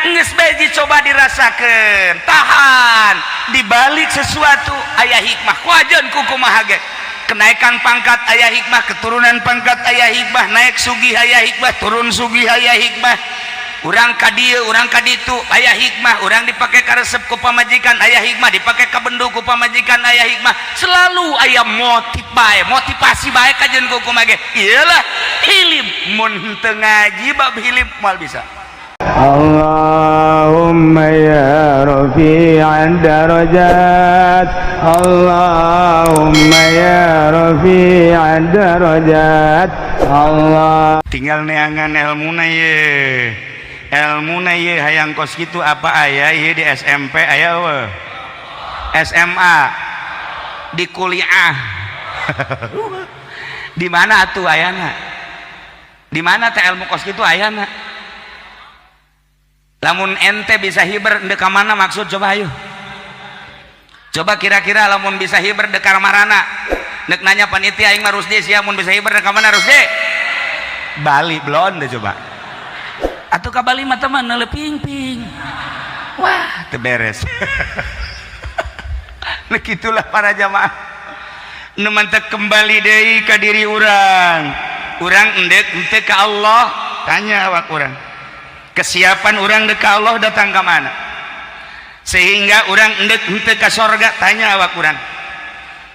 geus beji coba dirasakeun tahan dibalik sesuatu aya hikmah kuajeun ku kumaha ge kenaikan pangkat aya hikmah keturunan pangkat aya hikmah naik sugih aya hikmah turun sugih aya hikmah urang ka dieu urang ka ditu aya hikmah urang dipake karesep ku pamajikan aya hikmah dipake ka bendu ku pamajikan aya hikmah selalu aya motivasi bae kajeun ku kumaha ge iyalah hilim mun teu ngaji bab hilim moal bisa Allahumma ya rafi'ad darajat Allahumma ya rafi'ad darajat Allah tinggal neangan ilmuna ye hayang kos kitu apa aya ieu di SMP aya we SMA di kuliah di mana atuh ayana di mana teh ilmu kos kitu ayana lamun ente bisa hiber dek ka mana maksud coba ayo coba kira-kira lamun bisa hiber dek ka marana dek nanya panitia aing mah Rusdi sia mun bisa hiber dek ka mana Rusdi Bali belum deh coba atuh ka Bali mah teman neleping wah teu beres nah gitulah para jamaah nu mantek kembali deui ka diri urang endek henteu ka Allah tanya awak urang kesiapan urang dek ka Allah datang ka mana sehingga urang endek henteu ka sorga tanya awak urang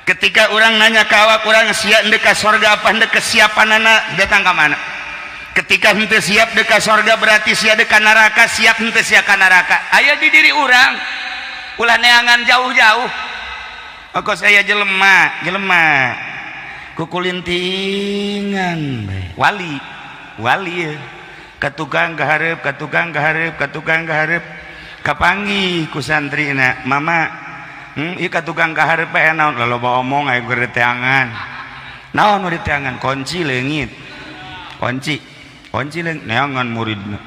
ketika urang nanya ka awak urang sia endek ka sorga apa endek kesiapanana datang ka mana ketika henteu siap dek ka sorga berarti sia dek ka neraka siap henteu sia ka neraka aya di diri urang ulah neangan jauh-jauh aku saya jelema kukulintingan wali ya katukang kaharep kapanggih ku santrina mama ieu katukang kaharep bae naon loba omong aya gereteangan naon nu diteangan kunci leungit kunci leungit neangan muridna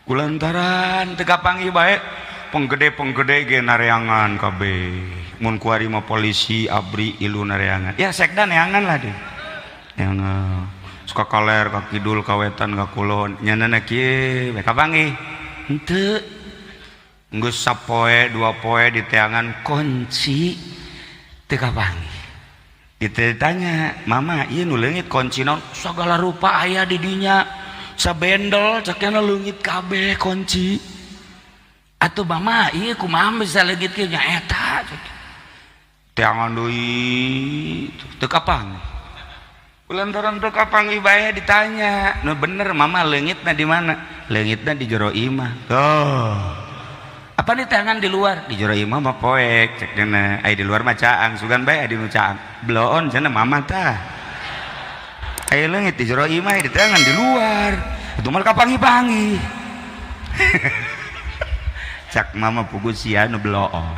kulantaran teu kapanggih bae penggede ge nareangan kabeh mun kuari mah polisi abri ilu nareangan ya sekda neangan lah deh neangan suka kaler ka kidul ka wetan ka kulon nyanana kieu we kapanggih henteu geus sapoe dua poe diteangan kunci teu kapanggih ditanya mama ieu nu leungit kunci naon sagala rupa aya di dinya sabendel cakna leungit kabeh kunci atuh mama ieu kumaha bisa leungit kieu nya eta teangan deui teu kapanggih lantaran teu kapanggih bae ditanya nu bener mama leungitna di mana leungitna di jero imah apa nih tangan di luar di jero imah mah poek cek dana aya di luar mah caang sugan bae aya di nu caang bloon cenah mama tah aya leungit di jero imah di tangan di luar itu mah kapanggih-panggih cak mama pugu sia nu bloon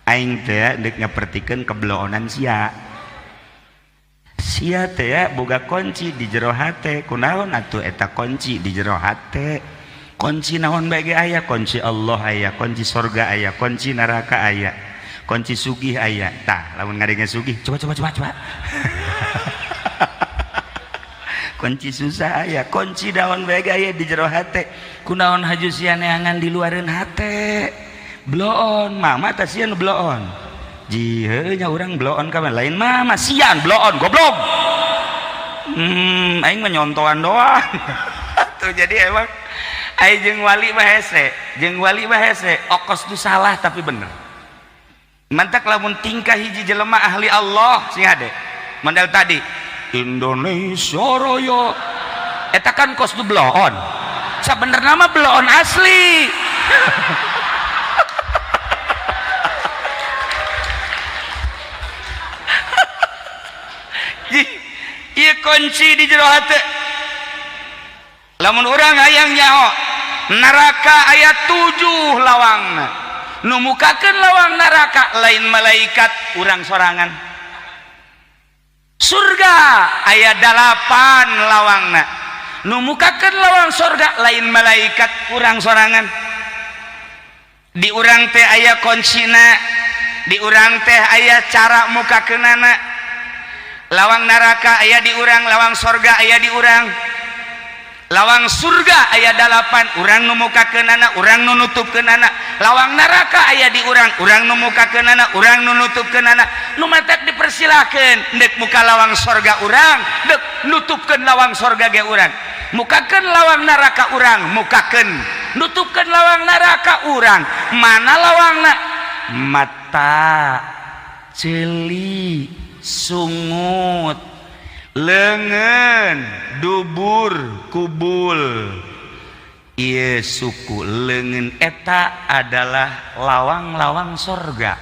aing teh deuk nyapertikeun kebloonan sia teh boga kunci di jero hate kunaon atuh eta kunci di jero hate kunci naon bae ge aya kunci Allah aya kunci surga aya kunci neraka aya kunci sugih aya tah lamun ngadenge sugih coba kunci susah aya kunci naon bae ge aya di jero hate kunaon haju sia neangan di luareun hate bloon mama tah sia nu bloon jih nya urang bloon ka lain mah sian bloon goblok aing mah nyontoan doang tuh jadi emang ai jeung wali mah hese okos tu salah tapi bener mantak lamun tingkah hiji jelema ahli Allah sing hade mandal tadi Indonesia Raya eta kan kos tu bloon sabenerna mah bloon asli ieu kunci di jero hate lamun urang hayang nyaho neraka aya 7 lawangna nu mukakeun lawang neraka lain malaikat urang sorangan surga aya 8 lawangna nu mukakeun lawang surga lain malaikat urang sorangan di urang teh aya kuncina di urang teh aya cara mukakeunana lawang neraka aya di urang lawang surga aya di urang lawang surga aya 8 urang nu mukakeunana urang nu nutupkeunana lawang neraka aya di urang nu mukakeunana urang nu nutupkeunana nu matak dipersilakeun deuk muka lawang surga urang deuk nutupkeun lawang surga ge urang mukakeun lawang neraka urang mukakeun nutupkeun lawang neraka urang mana lawangna mata celi sungut leungeun dubur kubul ieu suku leungeun eta adalah lawang-lawang sorga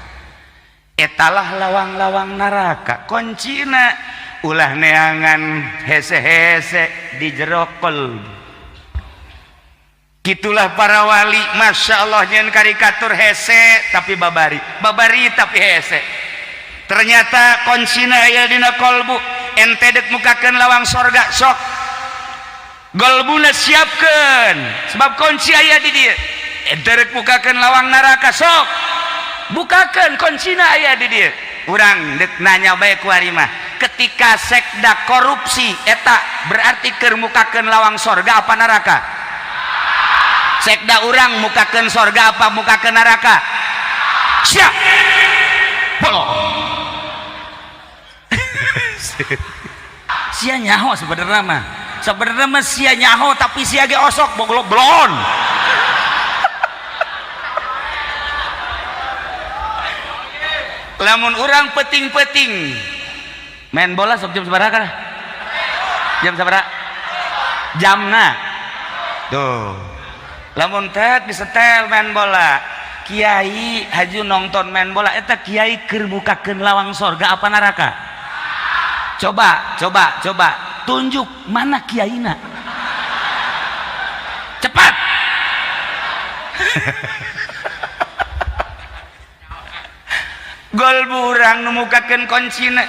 etalah lawang-lawang neraka kuncina ulah neangan hese-hese di jero qalb. Gitulah para wali, masya Allah, nyen karikatur hese tapi babari tapi hese. Ternyata kuncina aya dina qalbu. Ente dek mukakeun lawang sorga sok qalbuna siapkeun sebab kunci aya di dieu. Ente dek mukakeun lawang neraka sok bukakeun kuncina aya di dieu. Urang dek nanya bae ku ari mah ketika sekda korupsi eta berarti keur mukakeun lawang sorga apa neraka? Sekda urang mukakeun sorga apa mukakeun neraka? Siap polo sia nyaho sebenarnya mah sia nyaho tapi sia ge osok boglok blon. Lamun urang peting-peting main bola sok jam sabaraha kah? Jam sabaraha? Jamna tuh lamun teh disetel main bola kiai haju nonton main bola eta kiai keur mukakeun lawang sorga apa neraka? Coba tunjuk mana kiaina cepat. Golbu urang nu mukakeun kuncina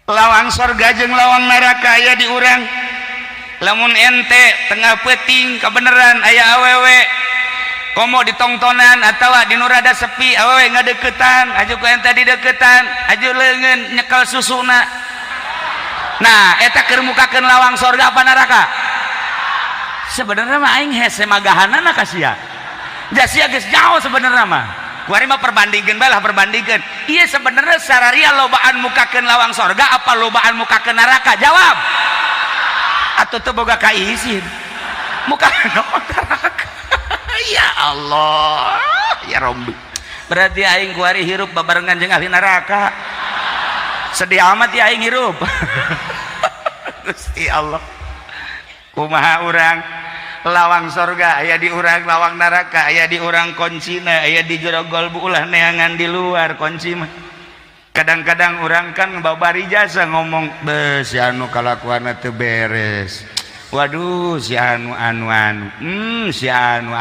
lawang sorga jeung lawang neraka aya di urang. Lamun ente tengah peuting kabeneran aya awewe komo ditongtonan atawa di nu rada sepi awewe ngadeuketan aju ku ente dideuketan aju leungeun nyekel susuna. Nah eta keur mukakeun lawang sorga apa neraka? Sebenarnya mah aing hese magahanana ka sia. Da sia geus jauh sebenarnya mah. Kuari mah perbandingkeun bae lah perbandingkeun. Ieu sebenarnya sararia lobaan mukakeun lawang sorga apa lobaan mukakeun neraka? Jawab. Atuh teu boga kaisin. Mukakeun neraka. Ya Allah, ya Rabbi. Berarti aing kuari hirup babarengan jeung ahli neraka. Sedih amat ya aing hirup. Gusti Allah. Kumaha urang lawang sorga aya di urang lawang neraka aya di urang kuncina aya di jero qalbu ulah neangan di luar kunci mah. Kadang-kadang urang kan babari jasa ngomong be si anu kalakuanna teu beres. Waduh si anu si anu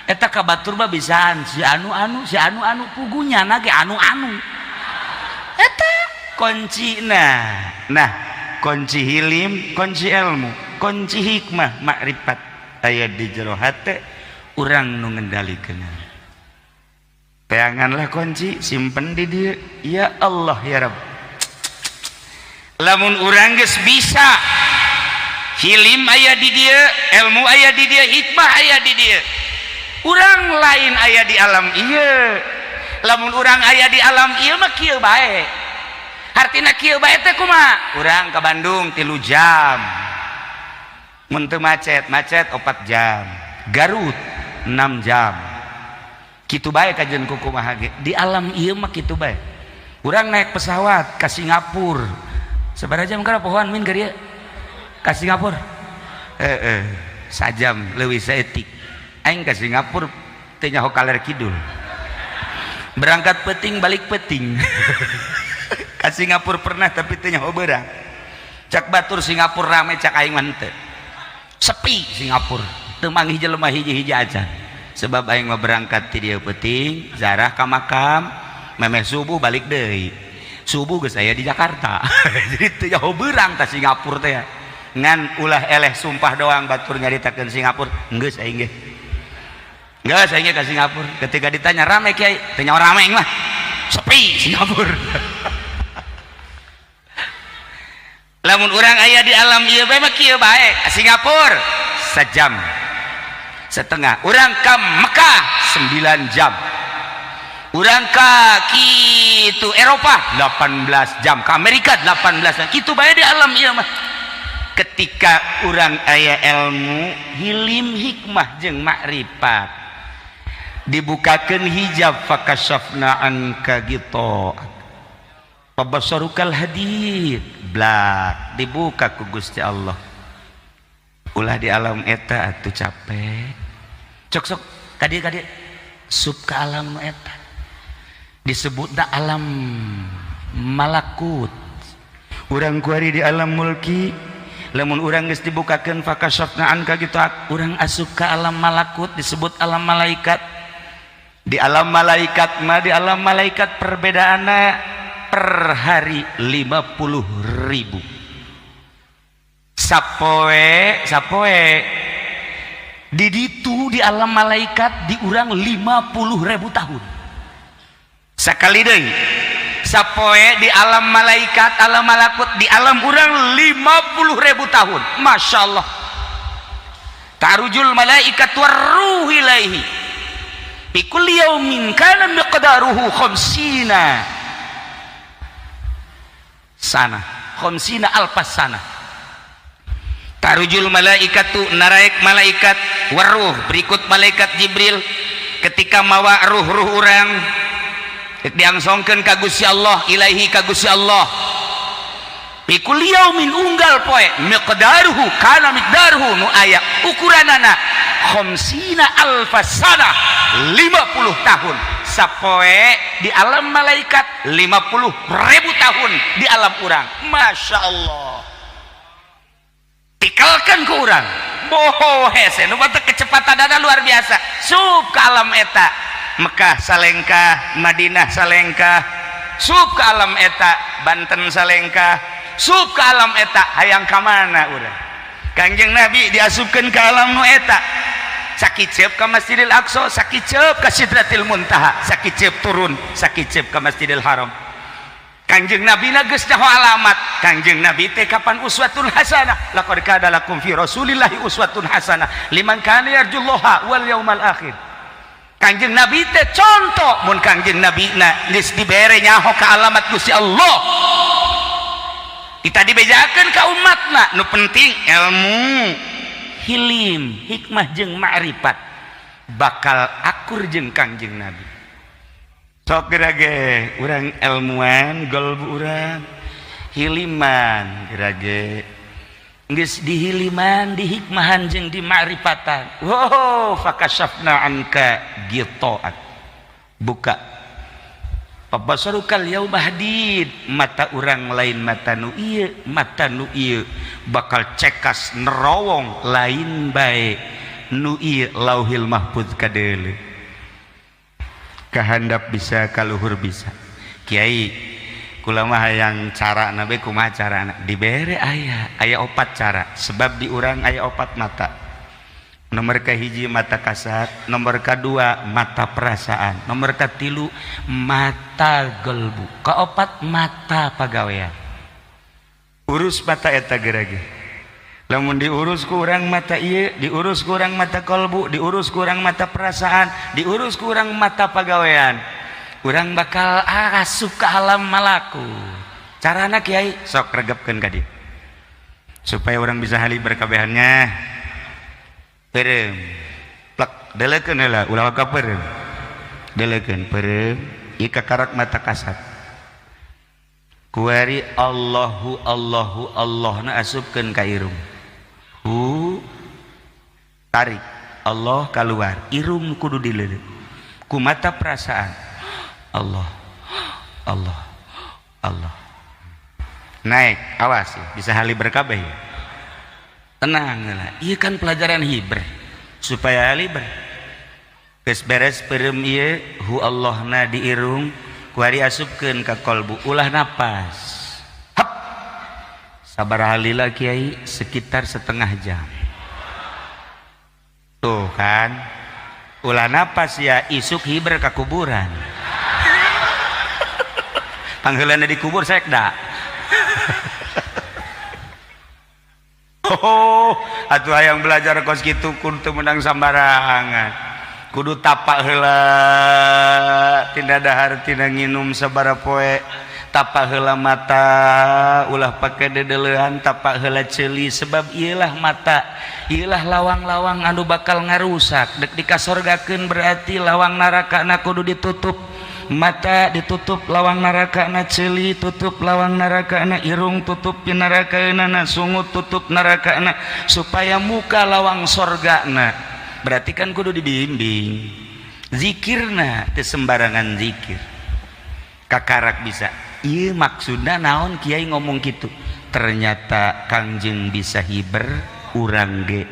eta kabatur mah bisaan si anu pugunya ge anu eta kuncina. Nah kunci hilim kunci ilmu kunci hikmah makrifat aya di jero hate urang nu ngendalikeun. Peanganlah kunci simpen di dieu ya Allah ya Rabb. Lamun urang geus bisa hilim aya di dieu ilmu aya di dieu hikmah aya di dieu urang lain aya di alam ieu. Lamun urang aya di alam ieu mah kieu bae. Artina kieu bae teh kumaha? Urang ka Bandung 3 jam. Mun teu macet 4 jam. Garut 6 jam. Kitu bae kajeun ku kumaha ge. Di alam ieu mah kitu bae. Urang naik pesawat ka Singapura. Sabaraha jam kana pohoan min ka dieu? Ka Singapura? Sajam leuwih saeutik. Aing ka Singapura teu nyaho kaler kidul. Berangkat peuting balik peuting. Ka Singapura pernah tapi teu nyaho beurang. Cak batur Singapura rame cak aing mah teu. Sepi Singapura. Teu manggih jelema hiji-hiji aja. Sebab aing mah berangkat ti dieu peuting, zarah ka makam, memeh subuh balik deui. Subuh geus aya di Jakarta. Jadi teu nyaho beurang ta Singapura teh. Ngan ulah eleh sumpah doang batur nyaritakeun Singapura. Geus aing ge. Geus aing ge ka Singapura. Ketika ditanya rame kiai, teu nyaho rame mah. Sepi Singapura. lamun urang aya di alam ieu bae mah kieu bae. Singapura sejam setengah, urang ka Mekah 9 jam, urang ka kitu Eropa 18 jam, ke Amerika 18 jam, kitu bae di alam ieu mah. Ketika urang aya ilmu hilim hikmah jeung makrifat dibukakeun hijab fakashafna anka gitu pabasarukal hadid blak dibuka ku Gusti Allah. Ulah di alam eta atuh capek sok kadieu sub ka alam nu eta disebutna alam malakut. Urang kuari di alam mulki lamun urang geus dibukakeun fakashafna anka gitu urang asup ka alam malakut disebut alam malaikat. Di alam malaikat mah di alam malaikat perbedaanna per hari 50.000 sapoe di ditu di alam malaikat di urang 50.000 tahun sakali deui. Sapoe di alam malaikat alam malakut di alam urang 50.000 tahun. Masya Allah. Tarujul malaikat warruh ilaihi fi kulli yaumin kana miqdaruhu 50 sana 50 alfas sana. Tarujul malaikatu naraek malaikat warruh berikut malaikat Jibril ketika mawa ruh-ruh urang diangsongkeun ka Gusti Allah ilaihi ka Gusti Allah fi kulli yaumin unggal poe miqdaruhu kana miqdaruhu nu aya ukuranana 50 alfas sana 50 tahun sapoe di alam malaikat 50.000 tahun di alam urang. Masya Allah. Tikalkan ke urang boho hese nu bata kecepatanana luar biasa sub ka alam eta Mekah salengkah, Madinah salengkah, sub ke alam eta Banten salengkah, sub ke alam eta hayang ka mana urang. Kangjeng Nabi diasupkeun ka alam nu eta sakicep ka Masjidil Aqsa, sakicep ka Sidratil Muntaha, sakicep turun sakicep ka Masjidil Haram. Kangjeng Nabi na geus nyaho alamat. Kangjeng Nabi teh kapan uswatun hasanah, laqad kana lakum fi rasulillahi uswatun hasanah liman kana yarjullaha wal yaumal akhir. Kangjeng Nabi teh contoh mun Kangjeng Nabi na geus dibere nyaho ka alamat Gusti Allah kita dibejakeun ka umatna nu penting ilmu hilim hikmah jeung ma'rifat bakal akur jeung Kangjeng Nabi. Sok gerage urang ilmuwan golbu urang hiliman gerage geus dihiliman dihikmahan jeung di ma'rifatan. Wow fakashafna anka gitaat buka pabasarukal yauma hadid mata urang lain mata nu ieu bakal cekas nerowong lain bae nu ieu lauhil mahfuz kadeuleu kahandap bisa kaluhur bisa. Kiai kula mah hayang cara nabe kumaha carana dibere aya 4 cara sebab di urang aya 4 mata. Nomor kahiji mata kasat, nomor kedua mata perasaan, nomor katilu mata gelbu, kaopat mata pagawean. Urus mata eta gerage lamun diurus ku urang mata ieu diurus ku urang mata kolbu diurus ku urang mata perasaan diurus ku urang mata pagawean urang bakal asup ka alam malaku. Carana Kiai sok regepkeun ka dieu supaya urang bisa hali berkabehannya. Pereum plek delekeun heula ulah ka pereum delekeun pereum ieu kakarak mata kasat kuari Allahu Allahu Allahna asupkeun ka irung tarik Allah keluar irung kudu dileuleuh ku mata perasaan Allah Allah Allah naik awas ya bisa hali berkabeh ya. Tenang lah ieu kan pelajaran hibreh supaya hali geus beres peureum ieu hu Allahna di irung kuari asupkeun ka kolbu ulah napas hap sabaraha lila Kiai sekitar setengah jam tuh kan ulah napas ya isuk hiber ka kuburan pangheulana di kubur sekda atuh hayang belajar kos kitu kudu menang sambarangan, kudu tapak heula tina dahar tina nginum sabaraha poe, tapak heula mata ulah pake dedeleuhan, tapak heula ceuli sebab ieulah mata ieulah lawang-lawang anu bakal ngarusak dek dikasorgakeun berarti lawang narakana kudu ditutup. Mata ditutup lawang narakana, ceuli tutup lawang narakana, irung tutup pinarakaeunana, sungut tutup narakana, supaya muka lawang sorgana. Berarti kan kudu dibimbing zikirna, teu sembarangan zikir kakarak bisa. Ieu maksudna naon kiai ngomong gitu? Ternyata Kangjeng bisa hiber, urang ge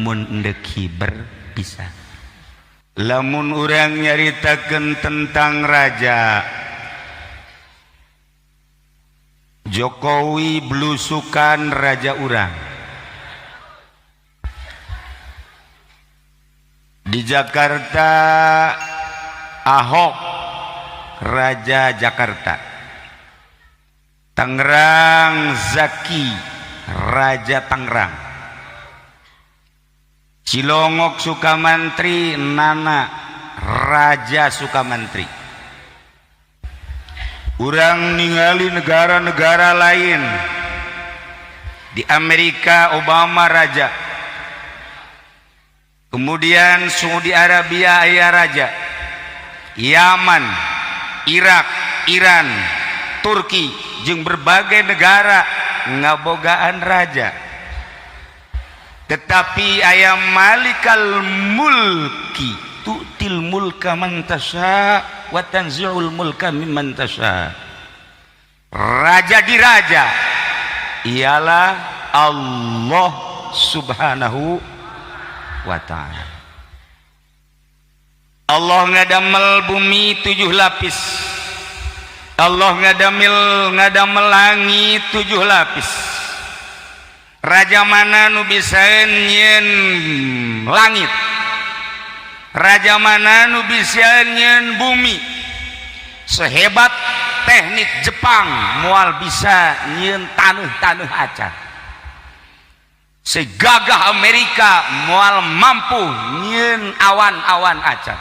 mun endek hiber bisa. Lamun urang nyaritakeun tentang raja Jokowi belusukan raja urang di Jakarta, Ahok raja Jakarta, Tangerang Zaki raja Tangerang, Cilongok Sukamantri Nana raja Sukamantri. Urang ningali negara-negara lain, di Amerika Obama raja, kemudian Saudi Arabia aya raja, Yaman, Irak, Iran, Turki jeung berbagai negara ngabogaan raja. Tetapi ayam malikal mulki tu'til mulka man tasha wa tanzi'ul mulka mimman tasha. Raja di raja ialah Allah subhanahu wa ta'ala. Allah ngadamel bumi 7 lapis, Allah ngadamel langit 7 lapis. Raja mana nu bisa nyen langit, raja mana nu bisa nyen bumi. Sehebat teknik Jepang moal bisa nyen taneuh-taneuh acan, segagah Amerika moal mampu nyen awan-awan acan.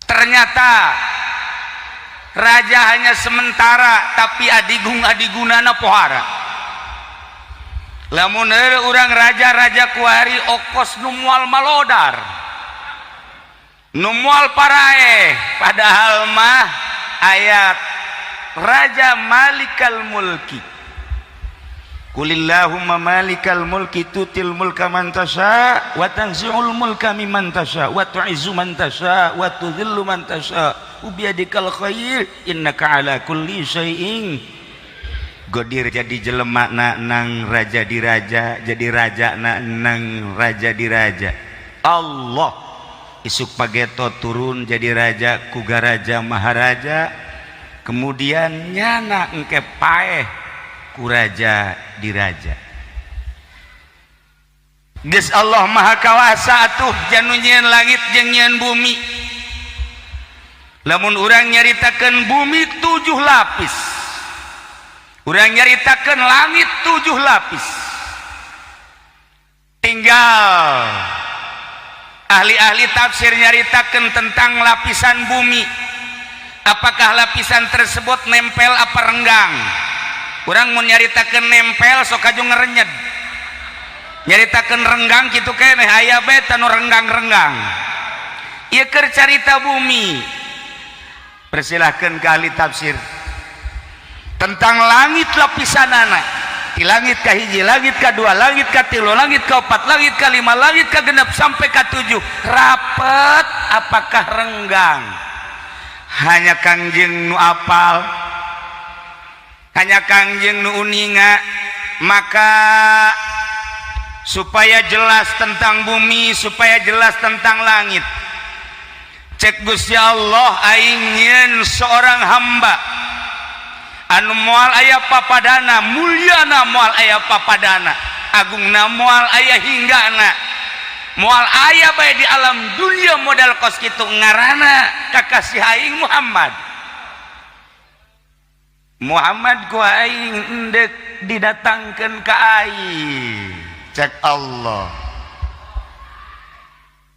Ternyata raja hanya sementara, tapi adigung-adigunana pohara. Lamun urang raja-raja kuari okos nu moal malodar, nu moal parae, padahal mah ayat raja malikal mulki. Qulillahumma malikal mulki tutil mulka man tasha wa tanzi'ul mulka mimman tasha wa tu'izzu man tasha wa tudhillu man tasha wa biyadikal khair innaka ala kulli syai'in godir. Jadi jelema nang raja di raja, jadi raja nang raja di raja. Allah isuk pageto turun jadi raja kuga raja maharaja, kemudian nyana engke paeh ku raja di raja. Geus Allah maha kawasa atuh janu nyieun langit jeung nyieun bumi. Lamun urang nyaritakeun bumi 7 lapis, urang nyaritakeun langit 7 lapis. Tinggal ahli-ahli tafsir nyaritakeun tentang lapisan bumi. Apakah lapisan tersebut nempel apa renggang? Urang mun nyaritakeun nempel sok aju ngerenyed. Nyaritakeun renggang kitu keneh aya bae tanu renggang-renggang. Ieu keur carita bumi. Persilahkeun ka ahli tafsir tentang langit lapisanana. Ti langit ka hiji, langit ka dua, langit ka tilu, langit ka opat, langit ka lima, langit ka genep sampai ka 7. Rapet apakah renggang? Hanya Kangjeng nu apal, hanya Kangjeng nu uninga. Maka supaya jelas tentang bumi, supaya jelas tentang langit, cek Gusti Allah aing nyieun seorang hamba anu moal aya papadana, mulyana moal aya papadana, agungna moal aya hinggana, moal aya bae di alam dunia modal kos kitu, ngaranna kakasih aing Muhammad. Muhammad ku aing endek didatangkeun ka aing cek Allah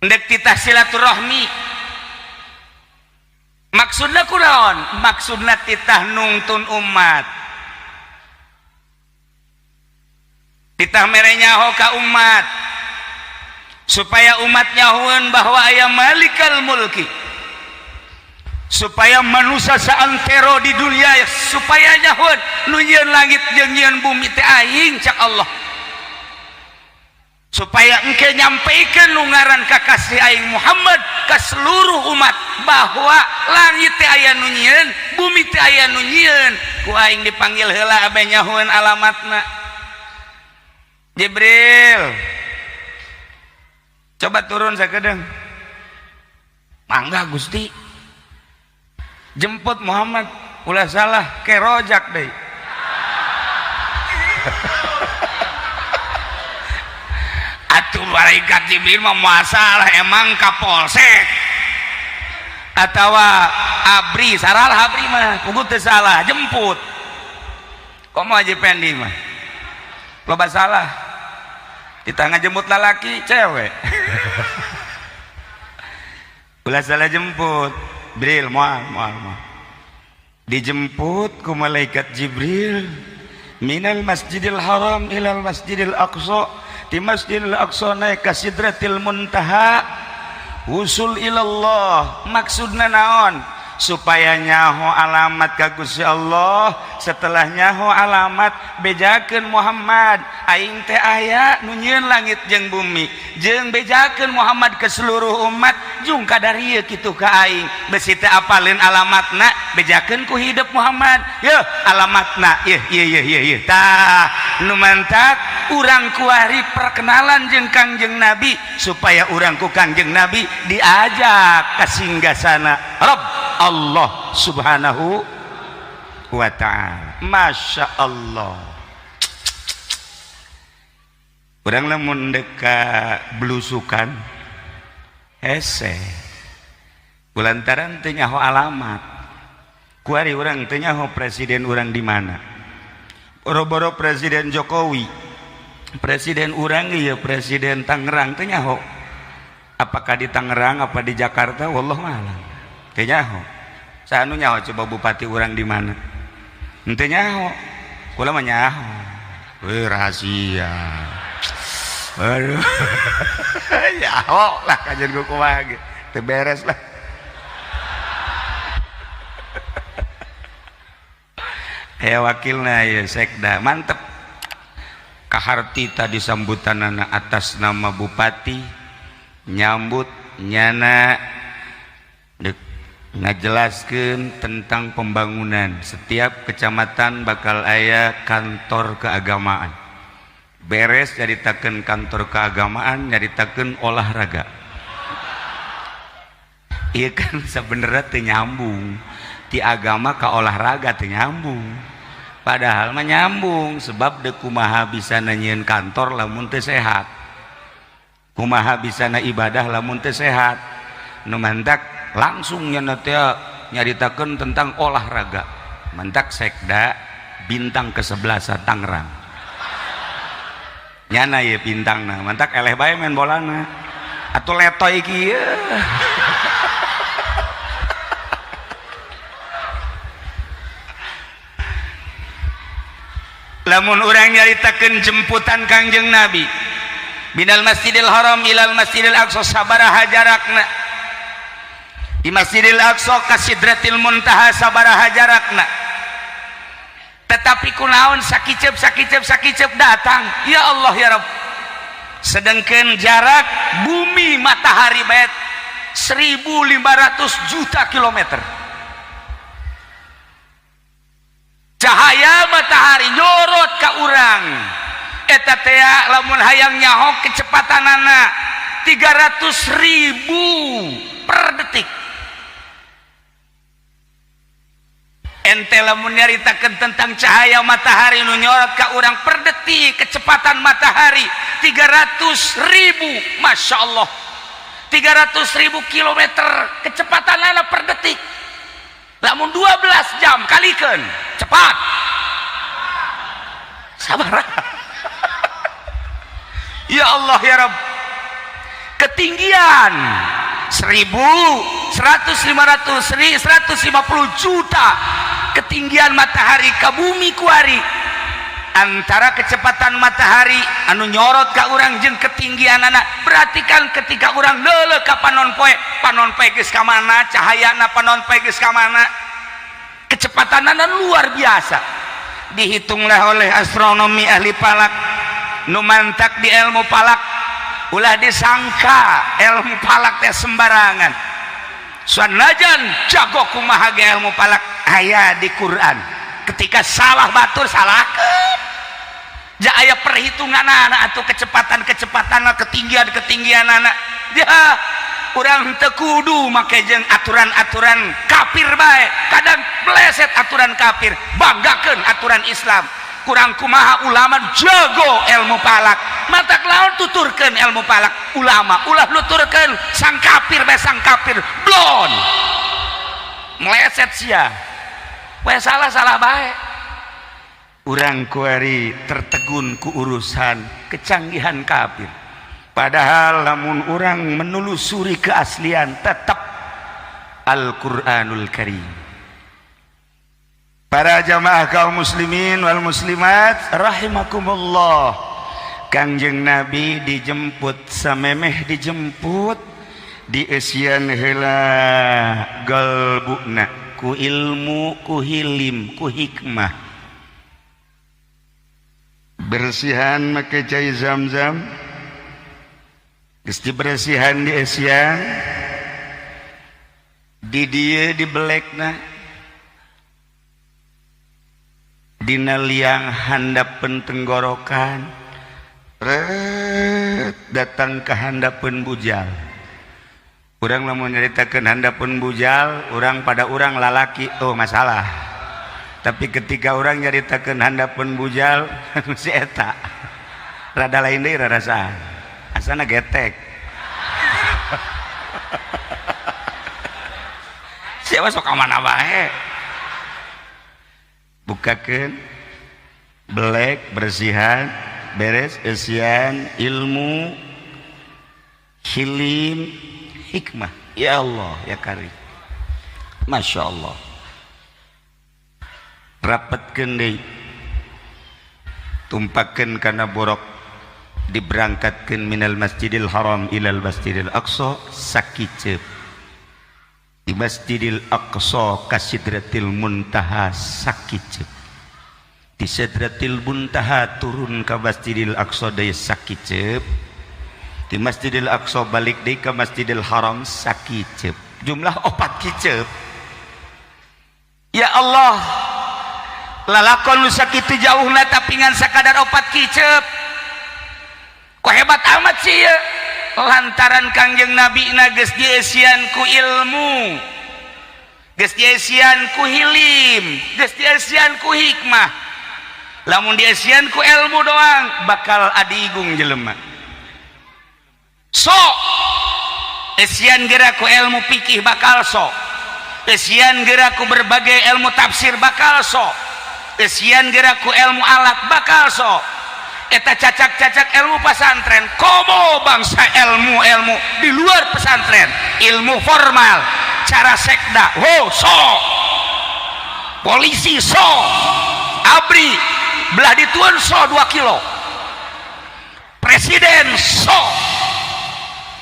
endek titah silaturahmi maksudna kunaon maksudna titah nungtun umat titah mere nyaho ka umat supaya umat nyahoeun bahwa aya malikal mulki supaya manusia saantero di dunia supaya nyahoeun nu nyieun langit jeung nyieun bumi teh aing cak Allah supaya engke nyampaikan nu ngaran kakasih aing Muhammad ka seluruh umat bahwa langit teh aya nu nyieun bumi teh aya nu nyieun ku aing dipanggil heula abe nyahoeun alamatna Jibril coba turun sakedeung mangga Gusti jemput Muhammad ulah salah kerojak deh atuh malaikat Jibril mah masalah emang kapolsek atawa abri salah abri mah kudu teu salah jemput kok mau aja pendi mah loba salah kita ngajemput lalaki cewek ulah salah jemput Jibril moal dijemput ku malaikat Jibril minal masjidil haram ilal masjidil aqsa di masjidil aqsa naik ka sidratil muntaha usul ilallah maksudna naon supaya nyaho alamat ka Gusti Allah setelah nyaho alamat bejakeun Muhammad aing teh aya nu nyieun langit jeung bumi jeung bejakeun Muhammad ke seluruh umat jung kadarieu kitu ka aing besi teh apalin alamatna bejakeun ku hidup Muhammad yeuh alamatna ieu tah nu mantak urang kuari perkenalan jeung Kangjeng Nabi supaya urang ku Kangjeng Nabi diajak ka singgasana Rabb Allah subhanahu wa ta'ala Masya Allah urang lamun deka belusukan hese kulantaran teu nyaho alamat kuari urang teu nyaho presiden urang di mana boro-boro presiden Jokowi presiden urang ieu presiden Tangerang teu nyaho apakah di Tangerang apa di Jakarta wallahu a'lam teu nyaho sanu nyaho coba bupati urang di mana teu nyaho kula mah nyaho rahasia aduh nyaho lah kajian ku kumaha ge teu beres lah ya wakilna ya sekda mantep kaharti tadi sambutanana atas nama bupati nyambut nyana ngajelaskeun tentang pembangunan setiap kecamatan bakal aya kantor keagamaan beres nyaritakeun kantor keagamaan nyaritakeun olahraga ieu kan sebenarnya teu nyambung ti agama ka olahraga teu nyambung padahal mah nyambung sebab deuk kumaha bisa nyieun kantor lamun teu sehat kumaha bisa ibadah lamun teu sehat nu mantak langsung nyaritakeun tentang olahraga mentak sekda bintang ke-11 Tangerang nyana ye bintangna mentak eleh bae main bolana atuh letoy kieu lamun urang nyaritakeun jemputan Kangjeng Nabi minal masjidil haram ilal masjidil aqsa sabaraha jarakna di Masjidil Aqsa ka Sidratil Muntaha sabaraha jarakna tetapi kunaon sakicep datang ya Allah ya Rabb sedangkan jarak bumi matahari bae 1.500 juta kilometer cahaya matahari nyorot ka urang eta teh lamun hayang nyaho kecepatanana 300.000 per detik ente lamun nyaritakeun tentang cahaya matahari nu nyorot ka urang per detik kecepatan matahari 300.000 Masya Allah 300.000 kilometer kecepatanana per detik lamun 12 jam kalikeun cepat sabar. Ya Allah ya Rabb, ketinggian 1000, 100, 500, 150 juta ketinggian matahari ke bumi kuari. Antara kecepatan matahari anu nyorot ka urang jeung ketinggian anak, perhatikan ketika urang leuleuh ka panon poe geus ka mana, cahayana panon poe geus ka mana, kecepatanana luar biasa. Dihitunglah oleh astronomi ahli palak nu mantak di ilmu palak, ulah disangka ilmu palak teh sembarangan. Sanajan jago kumaha ge ilmu palak aya di Quran. Ketika salah batur salahkeun. Ja aya perhitungan anak atau kecepatan ketinggian anak. Ya urang teu kudu make jeung aturan-aturan kafir bae. Kadang meleset aturan kafir, banggakeun aturan Islam. Kurang kumaha ulama jago ilmu palak, matak laon tuturkeun ilmu palak ulama, ulah nuturkeun sang kafir bae sang kafir blon. Meleset sia. We salah bae. Urang kuari tertegun ku urusan kecanggihan kafir. Padahal lamun urang menelusuri keaslian tetap Al-Qur'anul Karim. Para jamaah kaum muslimin wal muslimat rahimakumullah, Kangjeng Nabi dijemput samemeh dijemput dieusian heula galbuna ku ilmu, ku hilim, ku hikmah. Bersihan make cai Zam-Zam, geus dibersihan di esian, di dieu dibelekna, dina liang handapeun tenggorokan, datang ke handapeun bujal. Urang lamun nyaritakeun handapeun bujal, urang pada urang lalaki oh masalah. Tapi ketika orang nyaritakeun handapeun bujal si eta rada lain deui rarasaan, asana getek. Siapa sok ka mana bae. Bukakeun belek bersihan beres eusian ilmu hilim hikmah. Ya Allah ya Karim, Masya Allah. Rapatkeun deui tumpakeun kana borok, diberangkatkeun minal Masjidil Haram ilal Masjidil Aqsa sakiceub. Di Masjidil Aqsa ka Sidratil Muntaha sakiceub. Di Sidratil Muntaha turun ka Masjidil Aqsa deui sakiceub. Di Masjidil Aqsa balik deui ka Masjidil Haram sakiceub. Jumlah 4 kiceub. Ya Allah, lalakon nu sakitu jauhna tapi ngan sakadar 4 kiceub. Kok hebat amat sih ya. Lantaran Kangjeng Nabi na geus dieusian ku ilmu, geus dieusian ku hilim, geus dieusian ku hikmah. Lamun dieusian ku ilmu doang bakal adigung jelema. Sok eusian geura ku ilmu fikih bakal sok. Eusian geura ku berbagai ilmu tafsir bakal sok. Eusian geura ku ilmu alat bakal sok. Eta cacak-cacak ilmu pesantren, komo bangsa ilmu-ilmu di luar pesantren, ilmu formal, cara sekda, sok, polisi sok, abri, belah dituan sok 2 kilo, presiden sok,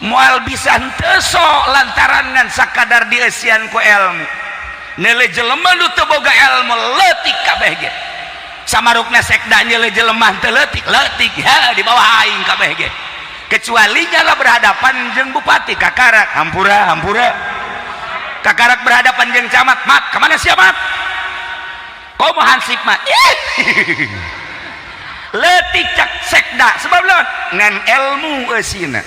moal bisa henteu sok lantaran ngan sakadar dieusian ku ilmu. Nele jelema nu teu boga ilmu leutik kabeh ge. Samarukna sekda nyele jelema teu leutik ya di bawah aing kabeh ge. Kecuali nyala berhadapan jeung bupati kakarak hampura. Kakarak berhadapan jeung camat, mat ka mana sia mat? Komo hansip mat. Leutik cak sekda sebab naon? Ngan ilmu eusina.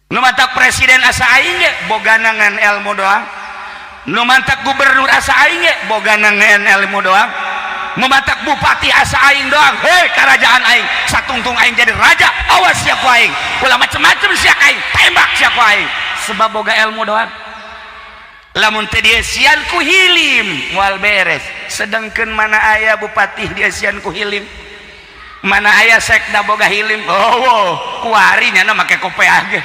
Nu mantak presiden asa aing ge bogana ngan ilmu doang. Nu mantak gubernur asa aing ge bogana ngan ilmu doang. Nu mantak bupati asa aing doang. Hei kerajaan aing satungtung aing jadi raja, awas sia ku aing. Ulah macem-macem sia aing, tembak sia ku aing. Sebab boga ilmu doang. lamun teu dieusian ku hilim moal beres. Sedengkeun mana aya bupati dieusian ku hilim, mana aya sekda boga hilim. Kuari nyana make kopeah ge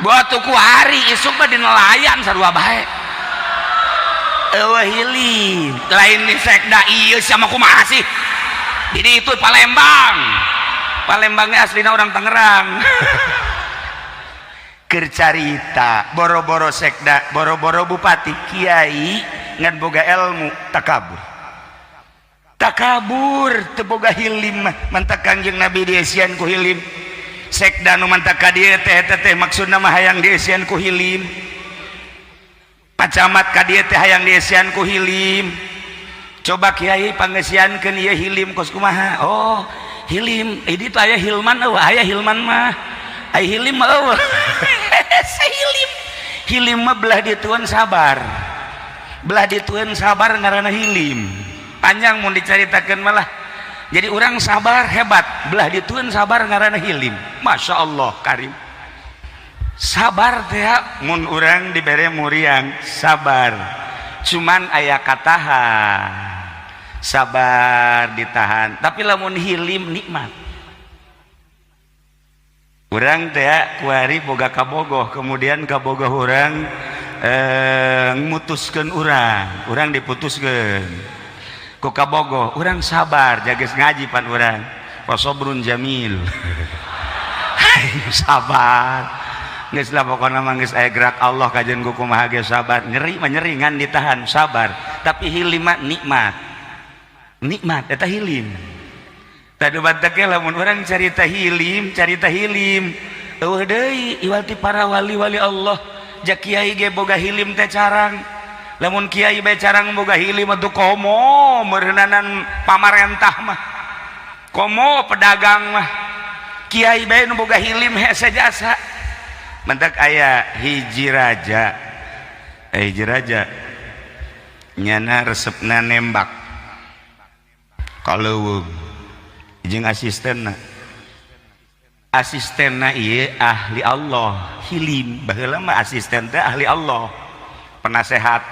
buat tuh kuari isuk mah di nelayan sarua bae. Hilim lain di sekda ieu sama kumaha sih jadi itu Palembangnya aslina orang Tangerang. Kercarita boro-boro sekda boro-boro bupati kiai ngan boga ilmu takabur teu boga hilim mah mantap Kangjeng Nabi dieusian ku hilim. Sekda nu mantap ka dieu teh maksudna mah hayang dieusian ku hilim. Pacamat ka dieu teh hayang dieusian ku hilim. Coba kiai panggeusiankeun ieu hilim kos kumaha? Hilim ini tuh aya hilman aya hilman mah aya hilim mah hilim mah belah ditueun sabar ngaranna hilim. Panjang mun dicaritakeun malah jadi orang sabar hebat belah ditueun sabar ngaranna hilim. Masya Allah karim sabar teh mun urang dibere muriang sabar cuman aya kataha sabar ditahan tapi lamun hilim nikmat. Urang teh kuari boga kabogoh kemudian kabogoh urang mutuskeun urang diputuskeun ku kabogoh urang sabar jages ngaji pan urang wasobrun jamil. Sabar geus lah pokona mah geus aya gerak Allah kajen ku kumaha ge sabar nyeri mah nyeri ngan ditahan sabar tapi hilim mah nikmat eta hilim. Tadi batak lamun orang carita hilim eueuh deui iwati para wali-wali Allah jak kiai ge boga hilim teh carang. Lamun kiai bae carang boga hilim atuh komo meureunanan pamarentah mah komo pedagang mah kiai bae nu boga hilim hese jasa. Mentak aya hiji raja nyana resepna nembak kaleuweung jeung asistenna ieu ahli Allah hilim baheula mah asisten teh ahli Allah penasehat.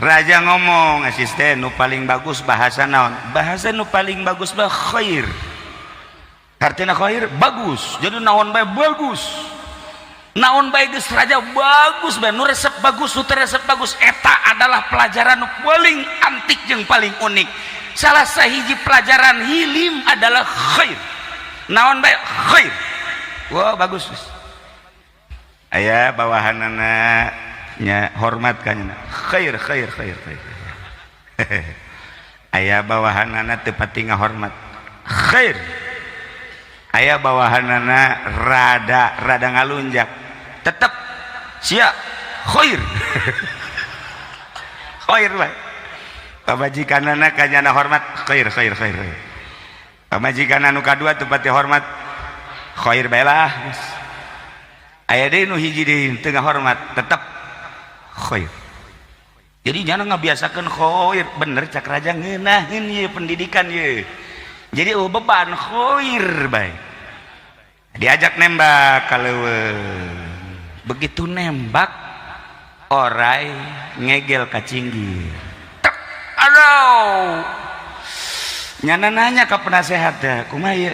Raja ngomong asisten nu paling bagus bahasa naon? Bahasa nu paling bagus mah khair. Artinya khair bagus jadi naon bae bagus naon bae geus raja bagus bae nu resep bagus nu teu resep bagus eta adalah pelajaran nu paling antik jeung paling unik. Salah sahiji pelajaran hilim adalah khair. Naon bae khair. Wah bagus. Aya bawahanana nya hormat ka nya. Khair. Aya bawahanana teu pati ngahormat. Khair. Aya bawahanana rada ngalunjak. Tetep sia khair. Khair bae. Pamajikanana kanyana hormat khair. Pamajikanana nu kadua teu pati hormat khair bae lah. Aya deui nu hiji deui teu ngahormat tetep khair. Jadi jangan ngabiasakeun khair bener cak raja ngeunaheun ieu pendidikan ieu. Jadi beban khair bae. Diajak nembak kaleuweung. Begitu nembak orai ngegel ka cinggir. Aduh nyana nanya ke penasehat dah kumaha ieu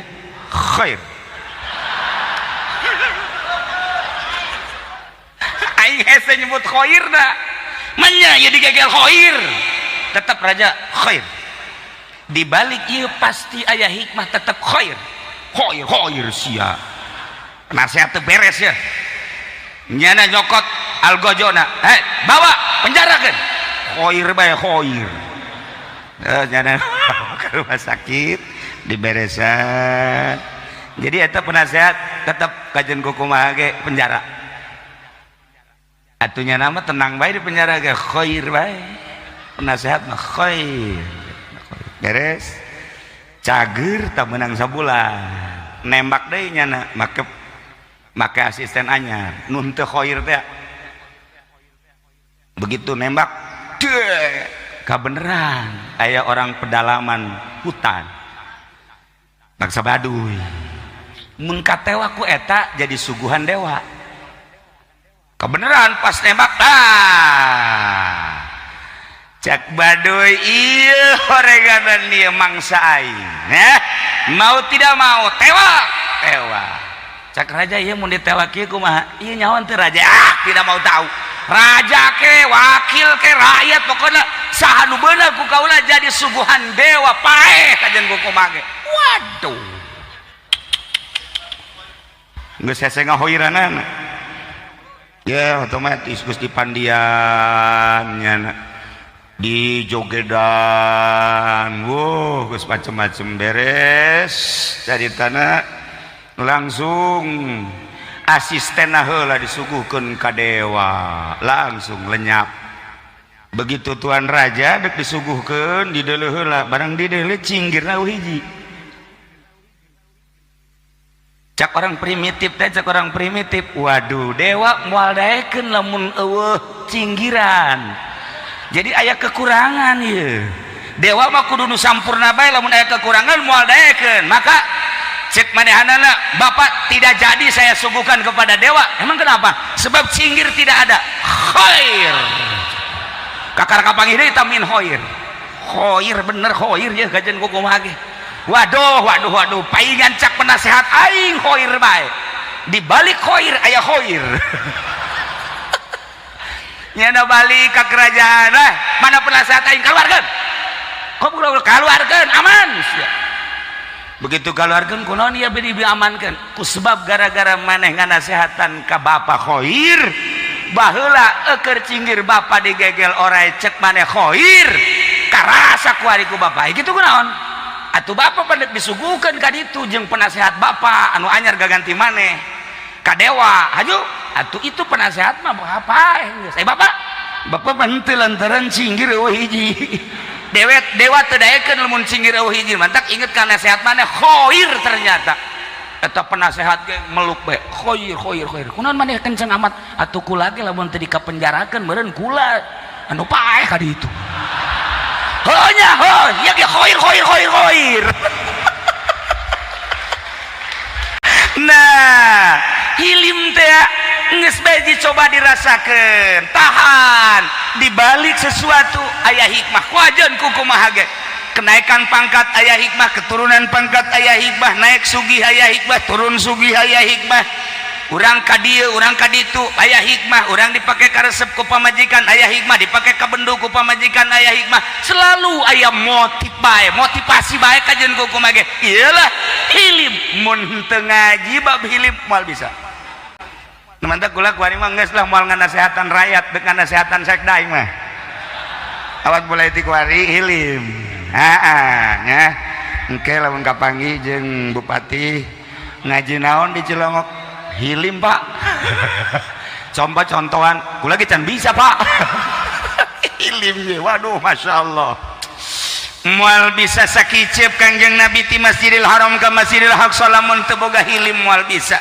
khair. Aing hese nyebut khair dah manya ya digegel khair tetap raja khair. Di balik ieu pasti aya hikmah tetap khair sia penasehat teu beres ya nyana nyokot algojona bawa penjarakeun khair bae khair. Nyana ke rumah sakit diberesan jadi eta penasehat tetap kajen kumaha ge penjara atunya nama tenang bae di penjara ge khair bae penasehat mah khair beres cager tak menang sabulan nembak deui nyana make asisten anyar nun teu khair teh begitu nembak kabeneran aya orang pedalaman hutan bangsa Baduy mun katewa ku eta jadi suguhan dewa kebenaran pas nembak cak baduy iya horeganan dia mangsa aing mau tidak mau tewa cak raja iya mun ditewak ieu kumaha ieu nyaon teu raja tidak mau tahu raja ke wakil ke rakyat pokoknya saha nu beunang ku kaula jadi suguhan dewa paeh kajen ku kumaha ge waduh geus hese ngahoiranana ya otomatis Gusti Pandian nyana di jogedan geus macem-macem beres dari tanah langsung asisten heula disuguhkeun ka dewa langsung lenyap begitu tuan raja dek disuguhkeun di deuleu heula barang di deuleu cinggirna hiji cak orang primitif waduh dewa moal daekeun lamun eueuh cinggiran jadi aya kekurangan ya dewa mah kudu nu sampurna bae lamun aya kekurangan moal daekeun maka cek manehanana bapak tidak jadi saya suguhkan kepada dewa emang kenapa sebab cinggir tidak ada khair kakar kapanggih deui tamin khair bener khair ya gajen ku kumaha ge waduh paingan cak penasehat aing khair bae di balik khair aya khair nyana balik ke kerajaan mana penasehat aing keluarkan aman begitu keluarkan kunaon ieu beri diamankan ku sebab gara-gara maneh nganasehatan ka bapa khair baheula eukeur cinggir bapa digegel orai cek maneh khair karasa ku ari ku bapa kitu kunaon atuh bapa pandek disuguhkeun ka ditu jeung penasehat bapa anu anyar gaganti maneh ka dewa haju atuh itu penasehat mah apa geus bapak henteu lantaran cinggir eueuh hiji dewa teu daekeun lamun cinggir eueuh hiji mantak inget ka nasihat maneh khair ternyata eta penasehat ge meluk bae khair kunaon maneh kenceng amat atuh kula ge lamun teu dikapenjarakeun meureun kula anu paeh ka ditu heunya ieu ge khair nah hilim teh geus bae dicoba dirasakeun tahan dibalik sesuatu aya hikmah kuajeun ku kumaha ge kenaikan pangkat aya hikmah keturunan pangkat aya hikmah naik sugih aya hikmah turun sugih aya hikmah urang ka dieu urang ka ditu aya hikmah urang dipake karesep ku pamajikan aya hikmah dipake ka bendu ku pamajikan aya hikmah selalu aya motivasi bae kajeun ku kumaha ge iyalah hilim mun teu ngaji bab hilim moal bisa mantap kula kuari mah geus lah moal nganasehatan rakyat dek nganasehatan sekda mah awak boleh ti kuari hilim nya engke lamun kapanggih jeung bupati ngaji naon di Cilongok hilim pak coba contohan kula ge can bisa pak hilim ye waduh masyaallah moal bisa sakicep kangjeng Nabi ti Masjidil Haram ka Masjidil Aqsa lamun teu boga hilim moal bisa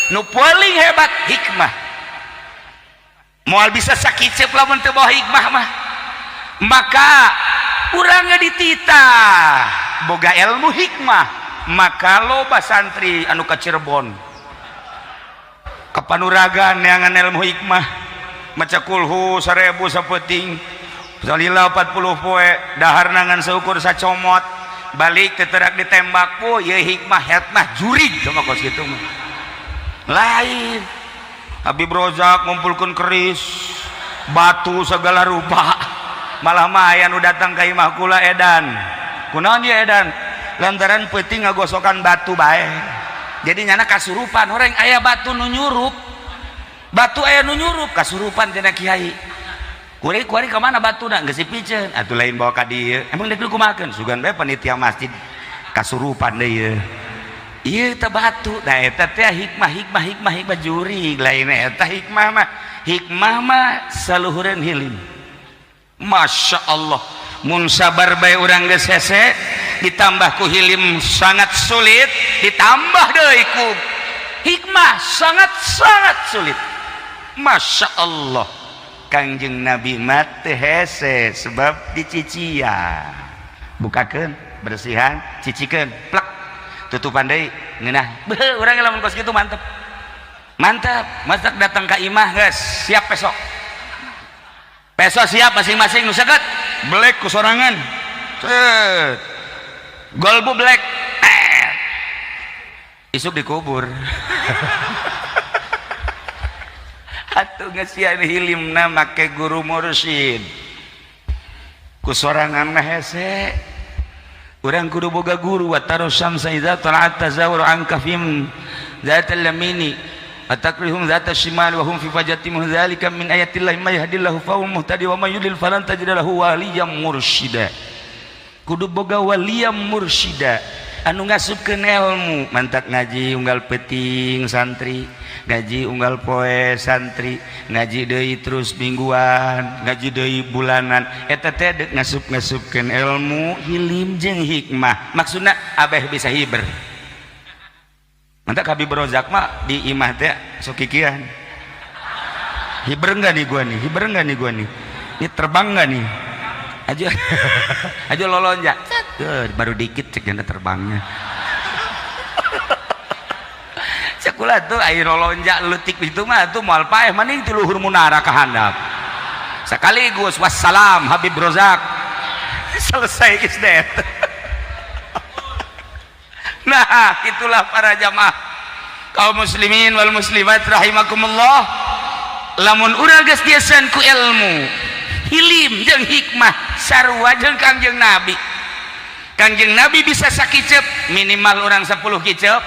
nu paling hebat hikmah moal bisa sakicep lamun teu bawa hikmah mah maka urangnya dititah boga ilmu hikmah maka loba santri anu ka Cirebon ka Panuragan neangan ilmu hikmah maca kulhu 1000 sapeting salila 40 poe dahar nangan seukur sacomot balik teterak ditembak po ye hikmah hetmah jurig sama kos kitu mah lain Habib Rozak ngumpulkeun keris batu segala rupa malah mah aya nu datang ka imah kula edan kunaon ye edan lantaran peuting ngagosokan batu bae jadi nyana kasurupan orang aya batu nu nyurup kasurupan tina kiai kuari ka mana batuna geus dipiceun atuh lain bawa ka dieu emang dek kumahakeun sugan bae panitia masjid kasurupan deui ieu teh batu da eta teh hikmah jurig lain eta hikmah mah saluhureun hilim Masya Allah mun sabar bae urang geus hese ditambah ku hilim sangat sulit ditambah deui ku hikmah sangat sulit Masya Allah Kangjeng Nabi mah teu hese sebab dicicia bukakeun bersihan cicikeun plek tutupan deui ngeunah beuh urang lamun kos kitu mantep Mantap, masak datang ke imah guys, siap besok. Besok siap masing-masing nu seukeut. Black ku sorangan. Cet. Golbu black. Isuk dikubur. Atuh ngasian hilimna make guru mursyid. Ku sorangan mah hese. Urang kudu boga guru wa tarusam saiza tala'at tazawur an kafim zatal lamini atakrihum zata shimal wa hum fi fajatim dzalika min ayatillah may yahdillahu fa huwa muhtadi wa may yudlil falan tajid lahu waliyyan mursyida. Kudu boga waliyyan mursyida anu ngasupkeun ilmu, mantak ngaji unggal peting santri, ngaji unggal poe santri, ngaji deui terus mingguan, ngaji deui bulanan, eta teh deuk ngasup-ngasupkeun ilmu, hilim jeung hikmah. Maksudna abeh bisa hiber. Mantak Habib Rozak mah di imah teh sok kikieuan. Hiber enggak nih gua nih? Hiber enggak nih gua nih? Ini terbang enggak nih? Aja lolonja. Baru dikit cek janda terbangnya. Sekolah tuh air lolonja letik itu mah tuh moal paeh maning ti luhur munara ka handap. Sekaligus wassalam Habib Rozak. Selesai geus det. Nah, itulah para jamaah kaum muslimin wal muslimat rahimakumullah. Lamun urang geus dieuseun ku ilmu, hilim jeung hikmah sarua jeung Kangjeng Nabi. Kangjeng Nabi bisa sakicep minimal orang 10 kicep.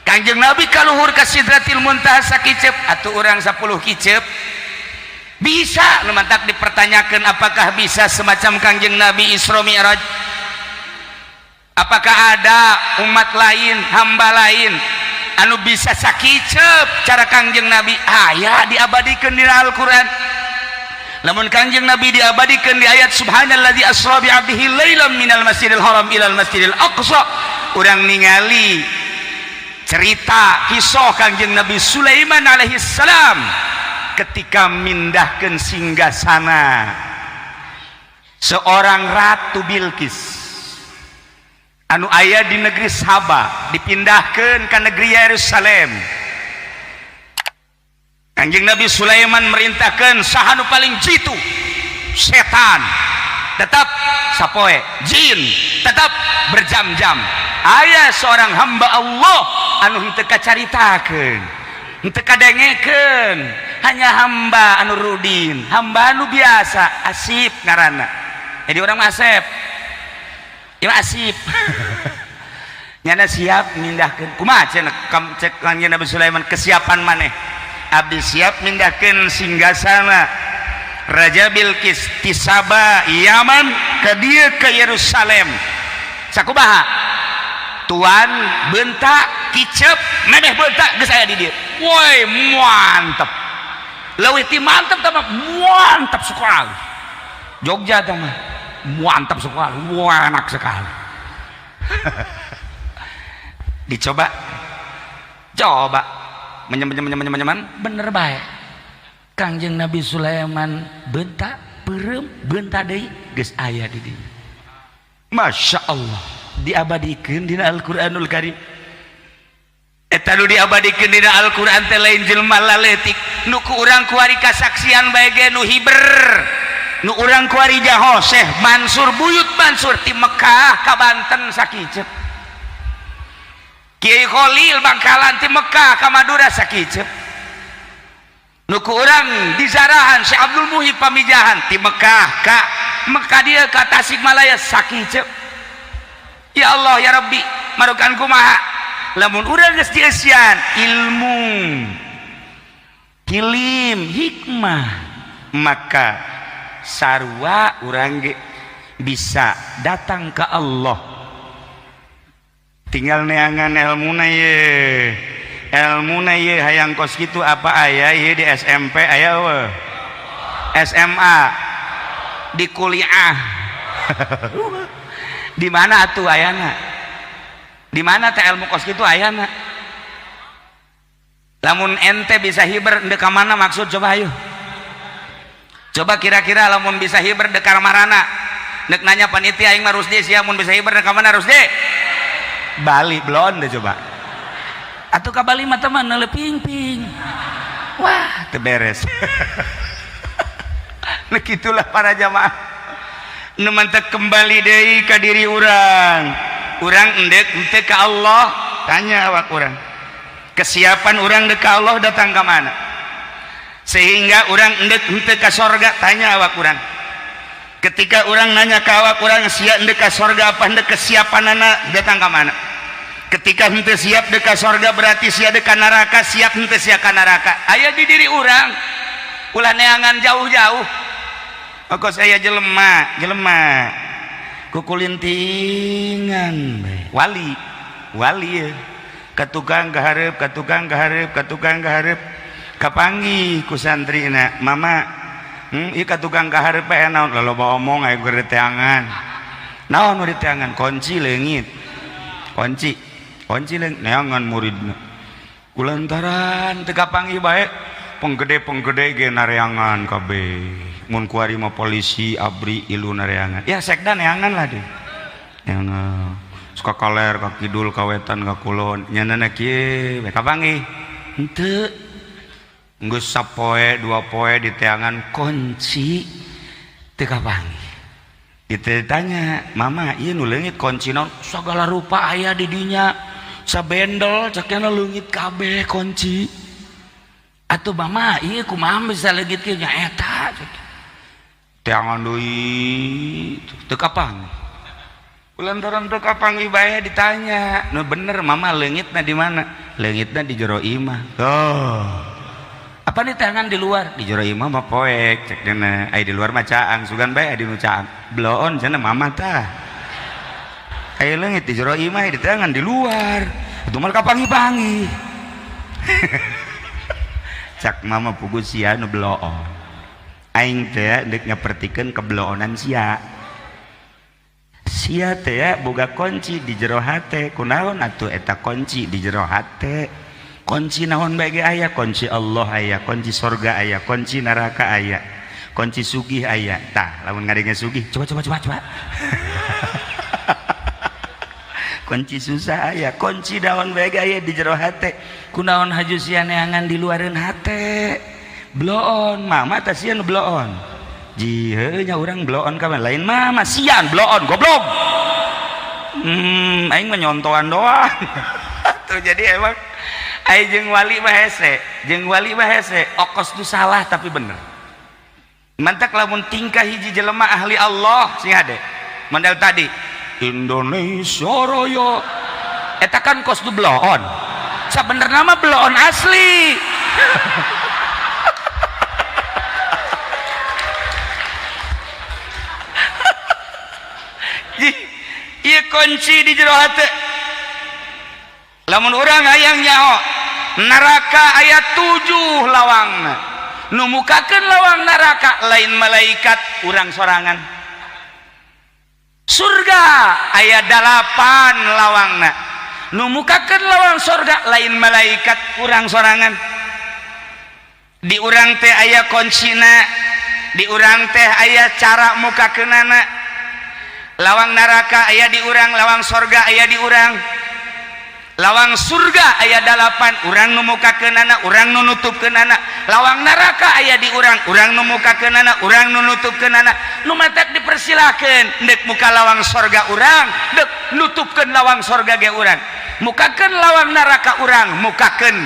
Kangjeng Nabi kaluhur ka Sidratil Muntaha sakicep atuh orang 10 kicep. Bisa lumantak dipertanyakan apakah bisa semacam Kangjeng Nabi Isra Mi'raj? Apakah ada umat lain, hamba lain anu bisa sakicep cara Kangjeng Nabi? Aya diabadikeun di Al-Qur'an. Lamun Kangjeng Nabi diabadikan di ayat subhanalladzi asra bi 'abdihi lailan minal masjidil haram ilal masjidil aqsa, urang ningali cerita kisah Kangjeng Nabi Sulaiman alaihi salam ketika mindahkeun singgasana seorang ratu Bilqis anu aya di negeri Saba dipindahkeun ka negeri Yerusalem. Kanjeng Nabi Sulaiman merintahkan sahanu paling jitu setan tetap sapoe, jin tetap berjam-jam. Aya seorang hamba Allah anu henteu kacaritakeun, henteu kadengekeun, hanya hamba anu rudin, hamba anu biasa, Asip ngaranna. Jadi orang Asep. Ieu Asip. Nyana siap mindahkeun. Kumaha cek Kanjeng Nabi Sulaiman kesiapan maneh? Abdi siap mindahkeun singgasana Raja Bilqis ti Saba Yaman ke dieu ke Yerusalem. Sakumaha? Tuan beuntak kicep maneh beuntak geus aya di dieu. Woi mantep. Leuwih ti mantep tah mantap sekali. Jogja tah mah mantap sekali, enak sekali. Dicoba. Coba. Menyeman bener baik. Kangjeng Nabi Sulaiman bentak perem bentak deui geus aya di dieu. Masya Allah diabadikeun dina Al-Qur'anul Karim. Eta nu diabadikeun dina Al-Qur'an teh lain jelema laletik nu ku urang kuari kasaksian bae ge nu hiber nu urang kuari jaho Syekh Mansur Buyut Mansur ti Mekah ka Banten sakicep. Kiai Khalil Bangkalan ti Mekah ka Madura sakicep. Nu ku urang di Zarahan Syekh Abdul Muhib Pamijahan ti Mekah ka Mekah dia ka Tasikmalaya sakicep. Ya Allah ya Rabbi marukan kumaha lamun urang geus dieusian ilmu hilim hikmah maka sarua urang ge bisa datang ke Allah. Tinggal neangan ilmuna ye, ilmuna ye hayang kos gitu apa aya ye di SMP aya we, SMA, di kuliah, di mana atuh ayana, di mana teh ilmu kos gitu ayana. Lamun ente bisa hiber dek mana maksud coba ayo, coba kira-kira lamun bisa hiber dek marana, dek nanya panitia aing mah Rusdi siap mun bisa hiber dek mana Rusdi? Bali belum deh coba atuh kabali mah teman neleping-ping. Wah, teu beres. Nah gitulah para jamaah. Nu mantek kembali deui ka diri urang. Urang endek henteu ka Allah, tanya awak urang. Kesiapan urang deuk ka Allah datang ka mana? Sehingga urang endek henteu ka sorga, tanya awak urang. Ketika urang nanya ka awak urang siap endek ka sorga apa endek kesiapanana datang ka mana? Ketika henteu siap deuk ka sorga berarti siap deuk ka neraka, siap henteu siap ka neraka. Aya di diri urang. Ulah neangan jauh-jauh. Oko saya jelema kukulintingan wali ya. Katukang kaharep kapanggih ku santrina mama ieu katukang kaharep naon loba omong aya gereteangan naon nu diteangan kunci leungit kunci leungit neangan muridna kulantaran teu kapanggih bae penggede ge nareangan kabeh mun kuari mah polisi abri ilu nareangan ya sekda neangan lah deh neangan suka kaler ka kidul ka wetan ka kulon nyanana kieu kapanggih henteu geus sapoe dua poe diteangan kunci teu kapanggih ditanya mama ieu nu leungit kunci naon sagala rupa aya di dinya sabendel cakna leungit kabeh kunci atuh mama ieu kumaha bisa leungit kieu nya eta teangan deui teu kapanggih kulantaran teu kapanggih bae ditanya nu bener mama leungitna di mana leungitna di jero imah apa nih teangan di luar di jero imah mah poek cek dina aya di luar mah caang sugan bae adi nu caang bloon cenah mama tah aya leungit di jero imah di teangan di luar itu mah kapanggih-panggih cak mama pugu sia nu bloon aing teh deuk nyapertikeun kebloonan sia teh boga kunci di jero hate kunaon atuh eta kunci di jero hate kunci naon bae ge aya kunci Allah aya kunci surga aya kunci neraka aya kunci sugih aya tah lamun ngadenge sugih coba kunci susah aya kunci naon bae ge aya di jero hate kunaon haju sia neangan di luareun hate bloon mama teh sian bloon jih nya urang bloon ka lain mama sian bloon goblok aing mah nyontoan doang tuh jadi emang ai jeung wali mah hese okos tu salah tapi bener mantak lamun tingkah hiji jelema ahli Allah sing hade mandal tadi Indonesia Raya eta kan kos tu bloon sabenerna mah bloon asli ieu kunci di jero hate lamun urang hayang nyaho neraka aya 7 lawangna nu mukakeun lawang neraka lain malaikat urang sorangan surga aya 8 lawangna nu mukakeun lawang surga lain malaikat urang sorangan di urang teh aya kuncina di urang teh aya cara mukakeunana lawang neraka aya di urang lawang surga aya di urang lawang surga aya 8 urang nu mukakeunana urang nu nutupkeunana lawang neraka aya di urang urang nu mukakeunana urang nu nutupkeunana nu matak dipersilakeun deuk muka lawang surga urang deuk nutupkeun lawang surga ge urang mukakeun lawang neraka urang mukakeun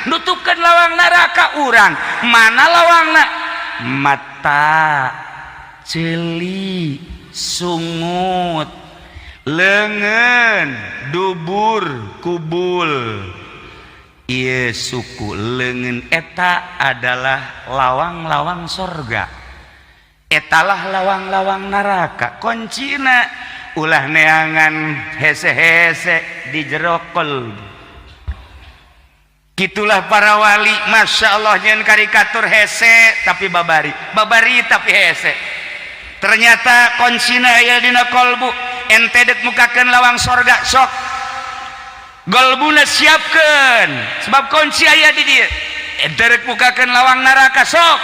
nutupkeun lawang neraka urang mana lawangna mata ceuli sungut leungeun dubur kubul ieu suku leungeun eta adalah lawang-lawang surga etalah lawang-lawang neraka kuncina ulah neangan hese-hese di jero qalbi gitulah para wali masya Allah nyen karikatur hese tapi babari tapi hese ternyata kuncina aya dina qalbu ente dek mukakeun lawang sorga sok qalbuna siapkeun sebab kunci aya di dieu ente dek mukakeun lawang neraka sok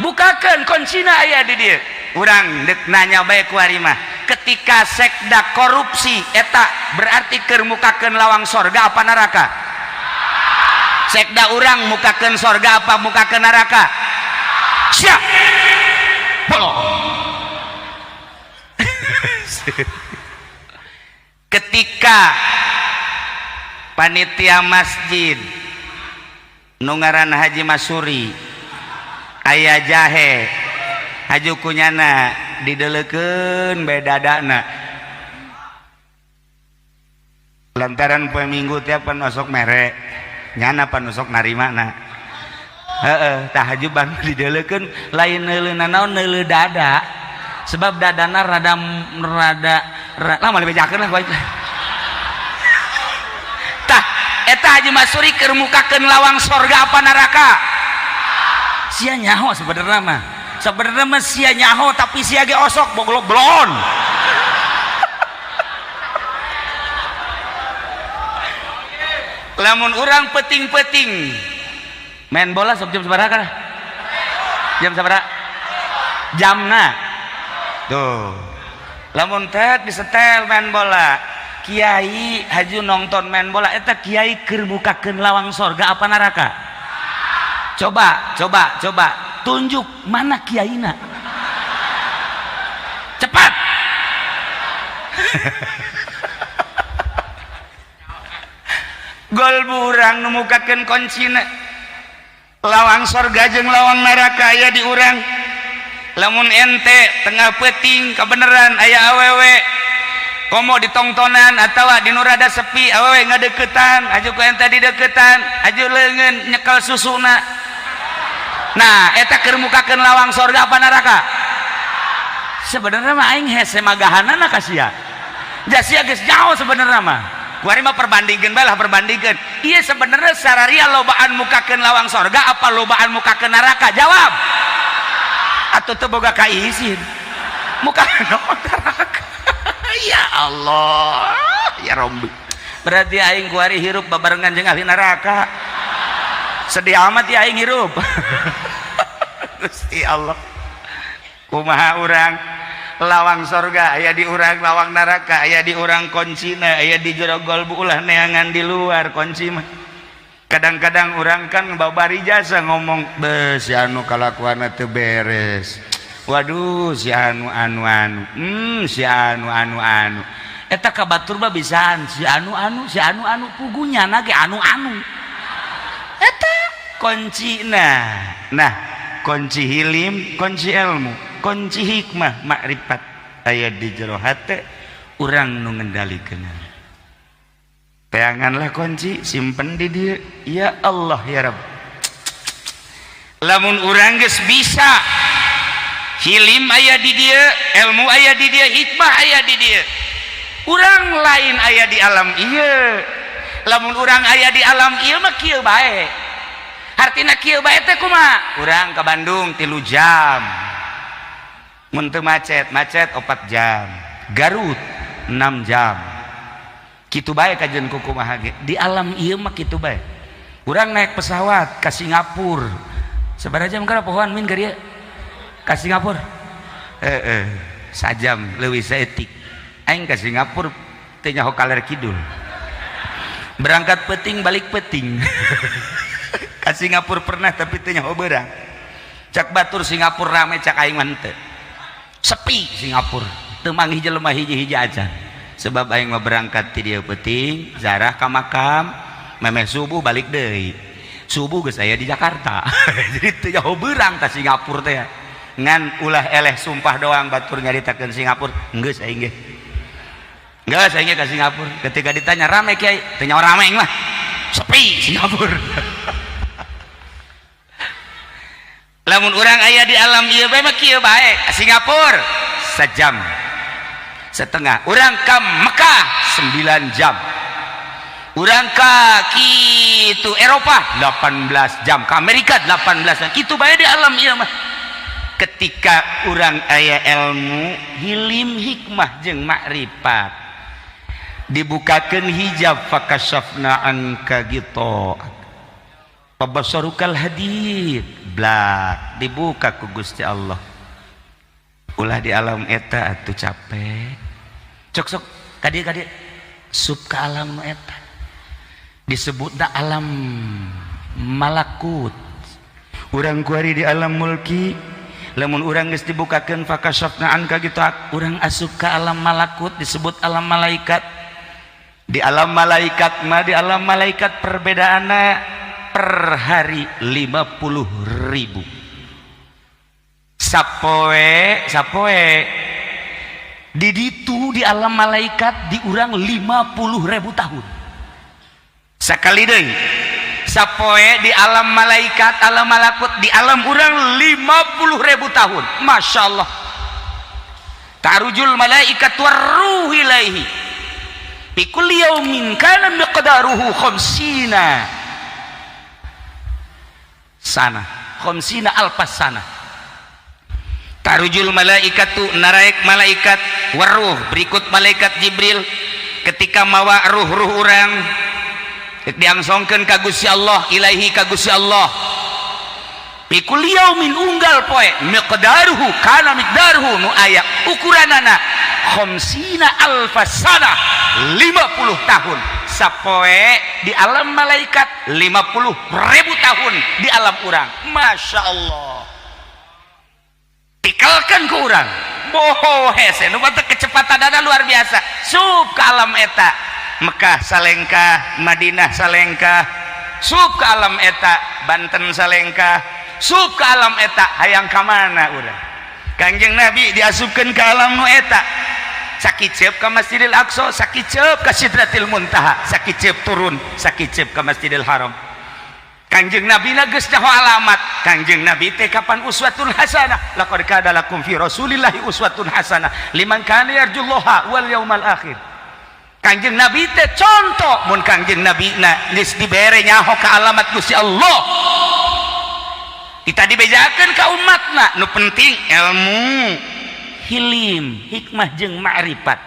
bukakeun kuncina aya di dieu urang dek nanya bae ku ari mah ketika sekda korupsi eta berarti keur mukakeun lawang sorga apa neraka sekda urang mukakeun sorga apa mukakeun neraka? Sia. Polo. Ketika panitia masjid nu ngaranna Haji Masuri aya jahe haju kunyana didelekeun bae dadana lantaran poe minggu tiap panosok mere nyana panosok narimana heeh tah haju ban didelekeun lain neuleunan naon neuleu dada sebab dadana rada lama dibejakeun lah baik tah eta Haji Masuri keur mukakeun lawang sorga apa neraka sia nyaho sebenarnya mah sia nyaho tapi sia ge osok boglok blon lamun urang peting-peting main bola sok jam sabaraha kana jam sabaraha jamna tuh lamun teh disetel main bola kiai haju nonton main bola eta kiai keur mukakeun lawang sorga apa neraka coba tunjuk mana kiaina cepat gol burang numukakeun kuncina lawang sorga jeung lawang neraka aya di urang lamun ente tengah peuting kabeneran aya awewe komo ditongtonan atawa di nu rada sepi awewe ngadeukeutan aju ku ente dideuketan aju leungeun nyekel susuna nah eta keur mukakeun lawang sorga apa neraka sebenarnya mah aing hese magahanana ka sia da sia geus jauh sebenarnya mah kuari mah perbandingkeun bae lah perbandingkeun ieu sebenarnya sararia lobaan mukakeun lawang sorga apa lobaan mukakeun neraka jawab atuh teu boga kaisin mukakeun neraka ya Allah ya Rabbi berarti aing kuari hirup babarengan jeung ahli neraka sedih amat ya aing hirup Gusti Allah kumaha urang lawang sorga aya di urang lawang neraka aya di urang kuncina aya di jero golbu ulah neangan di luar kunci mah kadang-kadang urang kan babari jasa ngomong beuh si anu kalakuanna teu beres waduh si anu si anu eta kabatur mah bisaan si anu pugunya ge anu eta kuncina nah kunci hilim kunci ilmu kunci hikmah makrifat aya di jero hate urang nu ngendalikeun peanganlah kunci simpen di dieu ya Allah ya Rabb lamun urang geus bisa hilim aya di dieu ilmu aya di dieu hikmah aya di dieu urang lain aya di alam ieu lamun urang aya di alam ieu mah kieu bae artina kieu bae teh kumaha urang ka Bandung 3 jam mun teu macet 4 jam Garut 6 jam kitu bae kajeun kumaha ge di alam ieu mah kitu bae urang naik pesawat ka Singapura sabaraha jam kana pohoan min ka dieu ka Singapura sajam leuwih saeutik aing ka Singapura teu nyaho kaler kidul berangkat peuting balik peuting ka Singapura pernah tapi teu nyaho beurang cak batur Singapura rame cak aing mah teu sepi Singapura teu manggih jelema hiji-hiji aja sebab aing mah berangkat ti dieu peuting zarah ka makam memeh subuh balik deui subuh geus aya di Jakarta jadi teu nyaho beurang ka Singapura teh ngan ulah eleh sumpah doang batur nyaritakeun Singapura geus aing ge geus aing ge ka Singapura ketika ditanya rame kiai teu nyaho rame mah sepi Singapura lamun urang aya di alam ieu bae mah kieu bae Singapura sejam setengah urang ka Mekah 9 jam urang ka kitu Eropa 18 jam ka Amerika 18 jam kitu bae di alam ieu mah ketika urang aya ilmu hilim hikmah jeung makrifat dibukakeun hijab fakashafna anka gitu pabasarukal hadid blak dibuka ku Gusti Allah ulah di alam eta atuh capek sok kadieu sub ka alam nu eta disebutna alam malakut. Urang kuari di alam mulki, lamun urang geus dibukakeun fakashafna anka gitu, urang asup ka alam malakut, disebut alam malaikat. Di alam malaikat mah, di alam malaikat perbedaanna per hari 50.000. Sapoe di ditu di alam malaikat di urang 50.000 tahun. Sakali deui, sapoe di alam malaikat, alam malakut di alam urang 50.000 tahun. Masya Allah. Ta'rujul malaikat warruh ilaihi fi kulli yaumin kana miqdaruhu 50 sana, 50 alfas sana. Tarujul malaikatu, naraik malaikat waruh, berikut malaikat Jibril ketika mawa ruh-ruh urang diangsongkeun ka Gusti Allah, ilaahi ka Gusti Allah. Fi kulli yaumin unggal poe miqdaruhu kana miqdaruhu nu aya ukuranana 50 alfas sana, 50 tahun. Sapoe di alam malaikat 50.000 tahun di alam urang. Masya Allah. Tikalkan ke urang boho hese nu bata kecepatan dana luar biasa. Sup ke alam eta Mekah salengkah, Madinah salengkah, sup ke alam eta Banten salengkah, sup ke alam eta hayang ka mana urang. Kangjeng Nabi diasupkeun ke alam nu eta, sakicep ke Masjidil Aqsa, sakicep ke Sidratil Muntaha, sakicep turun, sakicep ke Masjidil Haram. Kanjeng Nabi geus nyaho alamat. Kanjeng Nabi teh kapan uswatun hasanah, laqad kana lakum fi rasulillahi uswatun hasanah liman kana yarjullaha wal yaumal akhir. Kanjeng Nabi teh contoh, mun Kanjeng Nabi na geus dibere nyaho ka alamat Gusti Allah, kita dibejakeun ka umatna nu penting ilmu, hilim, hikmah jeung ma'rifat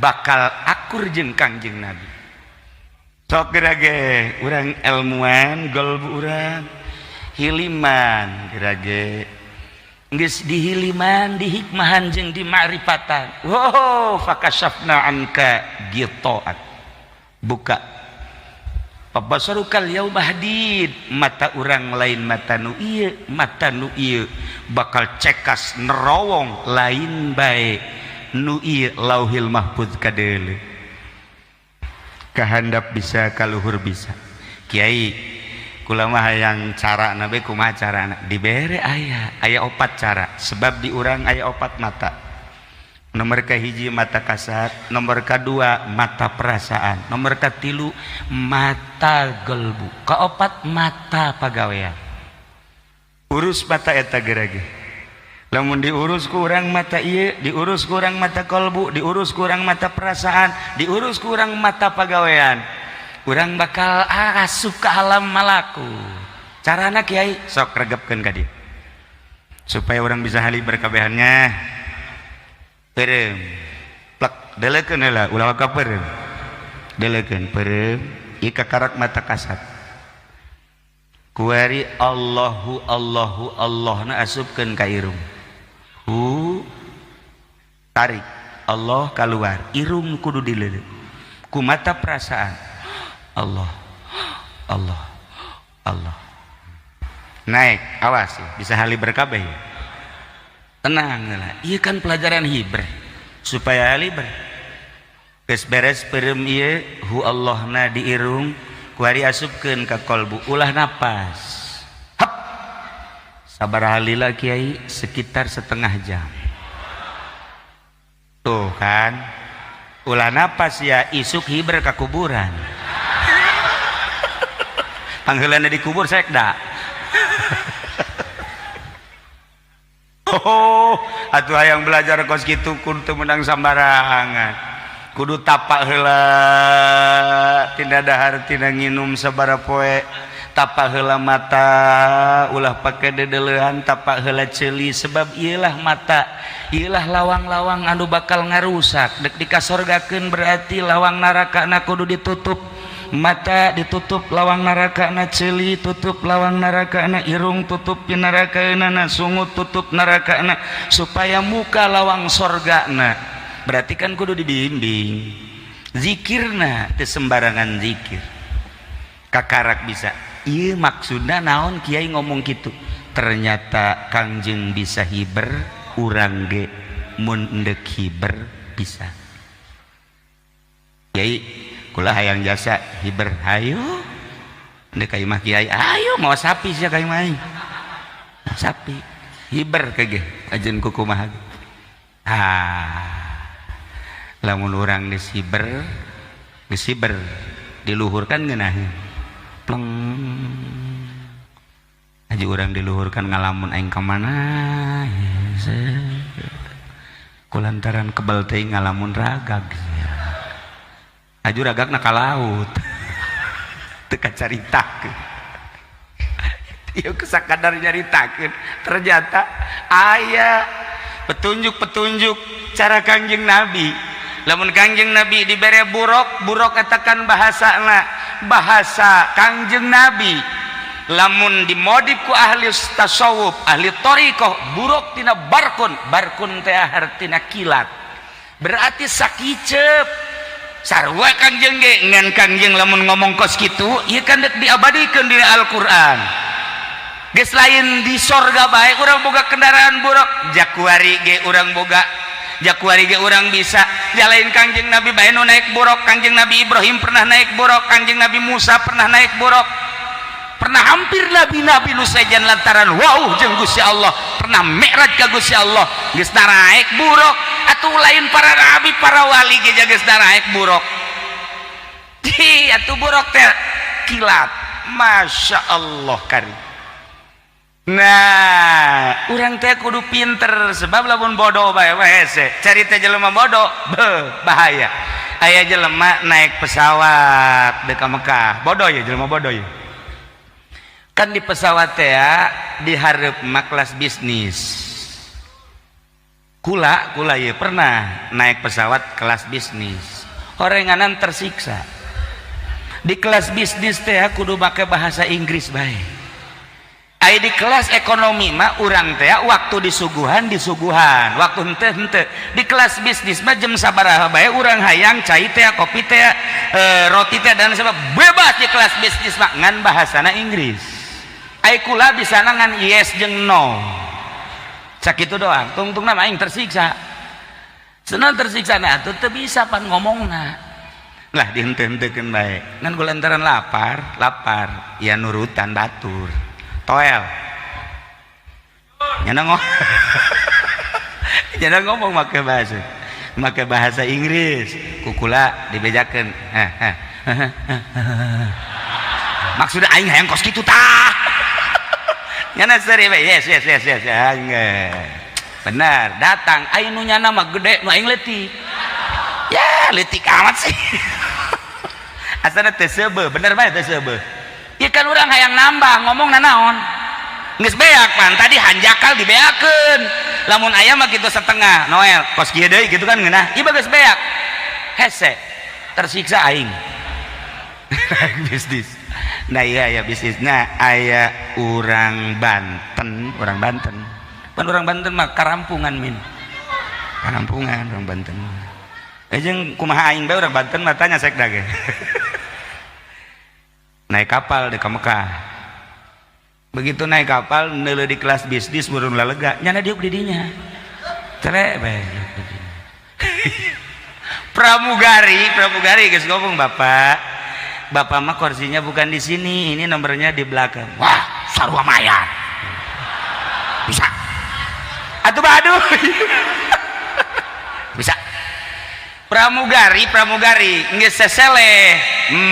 bakal akur jeung Kanjeng Nabi. Sok gerage urang ilmuwan golbu urang hiliman gerage geus dihiliman, dihikmahan jeung di ma'rifatan. Wow, fakashafna anka ghitaat, buka pabasarukal yauma hadid, mata urang lain mata nu ieu, mata nu ieu bakal cekas nerowong lain bae nu ieu lauhil mahfuz kadeuleu. Kahandap bisa, kaluhur bisa. Kiai kula mah hayang cara nabe kumaha carana dibere aya 4 cara, sebab di urang aya 4 mata. Nomor kahiji mata kasat, nomor kedua mata perasaan, nomor katilu mata gelbu, kaopat mata pagawean. Urus mata eta gerage. Lamun diurus ku urang mata ieu, diurus ku urang mata kolbu, diurus ku urang mata perasaan, diurus ku urang mata pagawean, urang bakal asup ka alam malaku. Carana Kiai sok regepkeun ka dieu supaya urang bisa hali berkabehannya. Peureum plek deleukeun heula ulah ka peureum, deleukeun peureum ieu kakarak mata kasat. Kuari Allahu Allahu Allahna asupkeun ka irung. Tarik Allah keluar, irung kudu dileuleuh. Ku mata perasaan Allah Allah Allah naik, awas ya, bisa hali berkabeh ya. Tenang lah, iya kan pelajaran hibreh supaya hali ber geus beres peureum ieu hu Allahna di irung, kuari asupkeun ka kolbu, ulah napas. Hap, sabaraha lila Kiai? Sekitar setengah jam. Tuh kan, ulah napas ya isuk hiber ka kuburan. Pangheulana di kubur sekda. Oh, atuh hayang belajar kos kitu kudu menang sambarangan. Kudu tapak heula tina dahar tina nginum sabara poe, tapak heula mata ulah pake dedeleuhan, tapak heula ceuli, sebab ieulah mata, ieulah lawang-lawang anu bakal ngarusak. Dek dikasorgakeun berarti lawang narakana kudu ditutup. Mata ditutup lawang narakana, ceuli tutup lawang narakana, irung tutup pinarakaeunana, sungut tutup narakana, supaya muka lawang sorgana. Berarti kan kudu dibimbing zikirna, teu sembarangan zikir. Kakarak bisa iya maksudnya naon kiai ngomong gitu, ternyata Kangjeng bisa hiber urang ge mun endek hiber bisa. Kiai kula hayang jasa hiber, hayu ndek ka imah kiai, ayo mau sapi sia ka imah aing, sapi hiber kege ajeun kukumaha. Lamun urang geus hiber diluhurkan ngeunaheun pleng, aja urang diluhurkan ngalamun aing ka mana kulantaran kebal teuing ngalamun ragag, aju ragagna ka laut teu kacaritakeun. Ieu kesakadar nyaritakeun, ternyata aya petunjuk-petunjuk cara Kangjeng Nabi. Lamun Kangjeng Nabi dibere buruk katakan bahasa Kangjeng Nabi. Lamun dimodif ku ahli tasawuf, ahli thariqah, buruk tina barkun teh artina kilat. Berarti sakicep. Sarua Kangjeng ge ngan Kangjeng lamun ngomong kos kitu, ieu kan diabadikeun di Al-Qur'an. Geus lain di sorga bae urang boga kendaraan buruk, jakuari ge urang boga, jakuari ge urang bisa. Jalain Kangjeng Nabi bae nu naik buruk, Kangjeng Nabi Ibrahim pernah naik buruk, Kangjeng Nabi Musa pernah naik buruk. Pernah hampir nabi-nabi nu sejan lantaran wow jeung Gusti Allah, pernah mi'raj ka Gusti Allah, geus naik buruk. Atuh lain para nabi, para wali ge geus naik buruk. Di atuh buruk teh kilat. Masya Allah karim. Nah, urang teh kudu pinter, sebab lamun bodoh bae hese. Carita jelema bodoh, bahaya. Aya jelema naik pesawat deuk ka Mekah. Bodoh ya jelema bodoh ya. Kan di pesawat teh dihareup mah kelas bisnis. Kula ya pernah naik pesawat kelas bisnis. Horenganan tersiksa. Di kelas bisnis teh kudu make bahasa Inggris bae. Ai di kelas ekonomi mah urang teh waktu disuguhan, waktu henteu. Di kelas bisnis mah jam sabaraha bae urang hayang cai teh, kopi teh, roti teh dan sebab bebas di kelas bisnis mah ngan bahasana Inggris. Ai kula bisa ngan yes jeung no. Sakitu doang. Tungtung nama aing tersiksa. Senang tersiksa na atuh teu bisa pan ngomongna. Lah dihenteu-henteukeun bae. Ngan kulantaran lapar, ya nurutan batur. Toel nyana ngomong make bahasa Inggris kukula dibejakeun maksudnya aing hayang kos kitu tah nyana seri yes benar datang aing nu nyana mah gede nu aing leutik ya leutik amat sih asana teu seubeuh bener bae teu seubeuh. Ieu kan urang hayang nambah ngomong naon geus beak pan tadi hanjakal dibeakeun lamun aya mah kitu setengah Noel kos kieu deui gitu kan ngeunah ieu geus beak hese tersiksa aing bisnis. Nah iya ya bisnisna aya urang Banten pan urang Banten mah karampungan min karampungan urang Banten jeung kumaha aing bae urang Banten mah tanya sekda ge naik kapal di Mekah. Begitu naik kapal neuleuh di kelas bisnis burung lalega nyana diuk di dinya cerebe pramugari geus ngomong bapak mah kursinya bukan di sini, ini nomornya di belakang. Wah sarua mayat bisa atuh aduh bisa pramugari geus sesele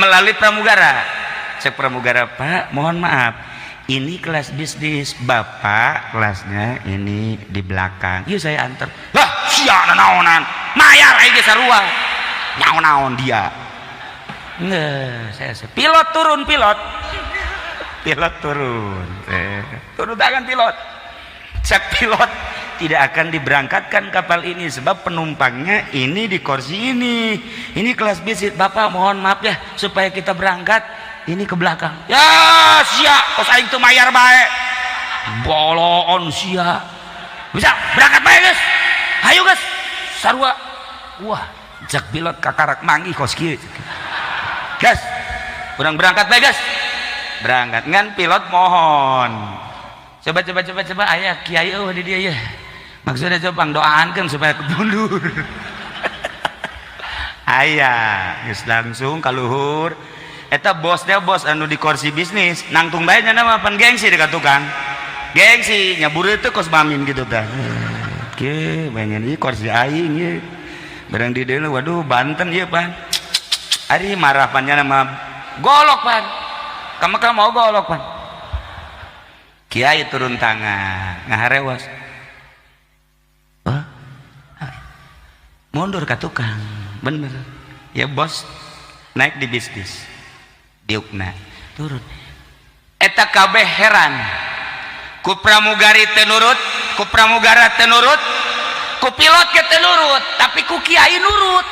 melalui pramugara. Cek pramugara, Pak mohon maaf ini kelas bisnis, bapak kelasnya ini di belakang. Iya saya antar. Lah sia naonan mayar aja sarua naon dia nggak saya pilot turun turun tangan pilot. Cek pilot tidak akan diberangkatkan kapal ini sebab penumpangnya ini di kursi ini kelas bisnis, bapak mohon maaf ya supaya kita berangkat ini ke belakang. Ya sia kos aing teu mayar bae boloon sia bisa berangkat bae geus hayu geus sarua. Wah jak pilot kakarak manggih kos kieu geus urang berangkat bae geus berangkat ngan pilot mohon coba ayah kiai di dia ya maksudnya coba doakan supaya mundur ayah geus langsung kaluhur eta bosnya bos anu di kursi bisnis nangtung bae nya nama pan gengsi dekat tukang gengsi nyabur itu kos mamin gitu tah oke banyak ieu kursi aing ieu barang di dieu waduh Banten ieu pan ari marah pannya nama golok pan kamu mau golok pan kiai turun tangan ngaharewas mundur ke tukang bener ya bos naik di bisnis diukna turun eta kabeh heran ku pramugari tenurut ku pramugara tenurut ku pilot ke tenurut tapi ku kiai nurut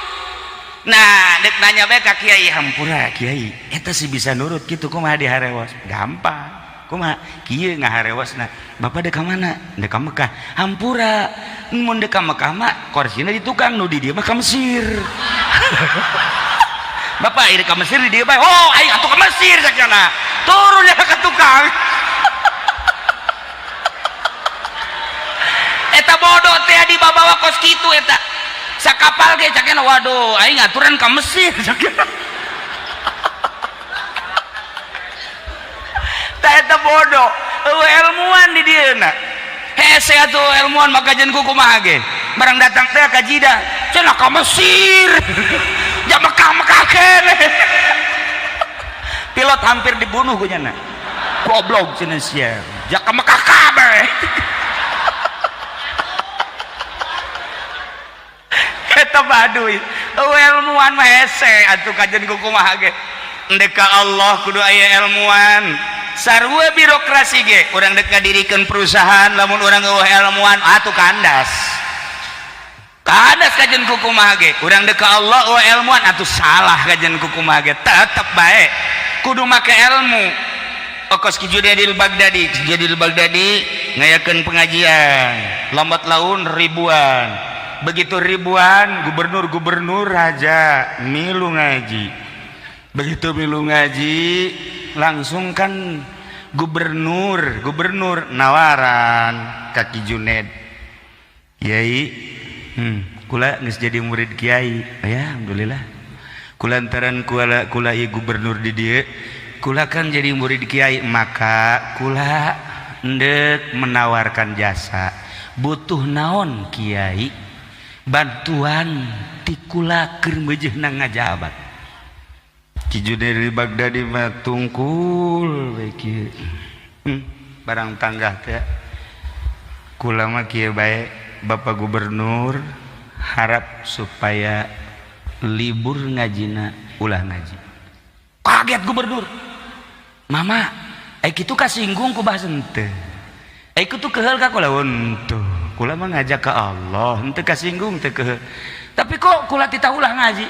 nah dek nanya bae ka kiai hampura kiai eta sih bisa nurut gitu kumaha diharewas gampang kumaha kieu ngaharewasna bapak dek ka mana dek ka Mekah hampura mun dek ka Mekah mah korsina di tukang nu di dieu mah ka Mesir bapak ieu ka Mesir di dieu bae oh aing atuh ka Mesir sakjana turun ya ka tukang eta bodoh teh dibawa kos kitu eta sakapal ge sakjana waduh aing aturan ka Mesir sakjana tah eta bodoh ilmuwan di dieu na hese atuh ilmuwan maka jen kumaha ge barang datang teh ka Jidah cenah ka Mesir ja Mekah keneh pilot hampir dibunuh ku nya goblok cenah sia ja ka Mekah kabeh eta baduy ilmuwan mah hese atuh kajen kumaha ge endek ka Allah kudu aya ilmuwan sarua birokrasi ge urang dek ngadirikeun perusahaan lamun urang eueuh ilmuwan atuh kandas kajen kumaha ge urang dek ka Allah eueuh ilmuwan atuh salah kajen kumaha ge tetep bae kudu make ilmu okos Ki Junaidil Baghdadi ngayakeun pengajian lambat laun ribuan begitu ribuan gubernur raja milu ngaji begitu milu ngaji langsung kan gubernur nawaran kaki Junaid kiai kula geus jadi murid kiai ya alhamdulillah kulantaran kula ieu gubernur di dieu kula kan jadi murid kiai maka kula endek menawarkan jasa butuh naon kiai bantuan ti kula keur meujeuhna ngajabat Ki Junaidil Baghdadi mah tungkul we kieu barang tangga teh kula mah kieu bae Bapak Gubernur harap supaya libur ngajina ulah ngaji kaget gubernur mama ai kitu kasinggung ku bahasan teh ai kitu keheul ka kula henteu kula mah ngajak ka Allah henteu kasinggung teu keheul tapi kok kula titah ulah ngaji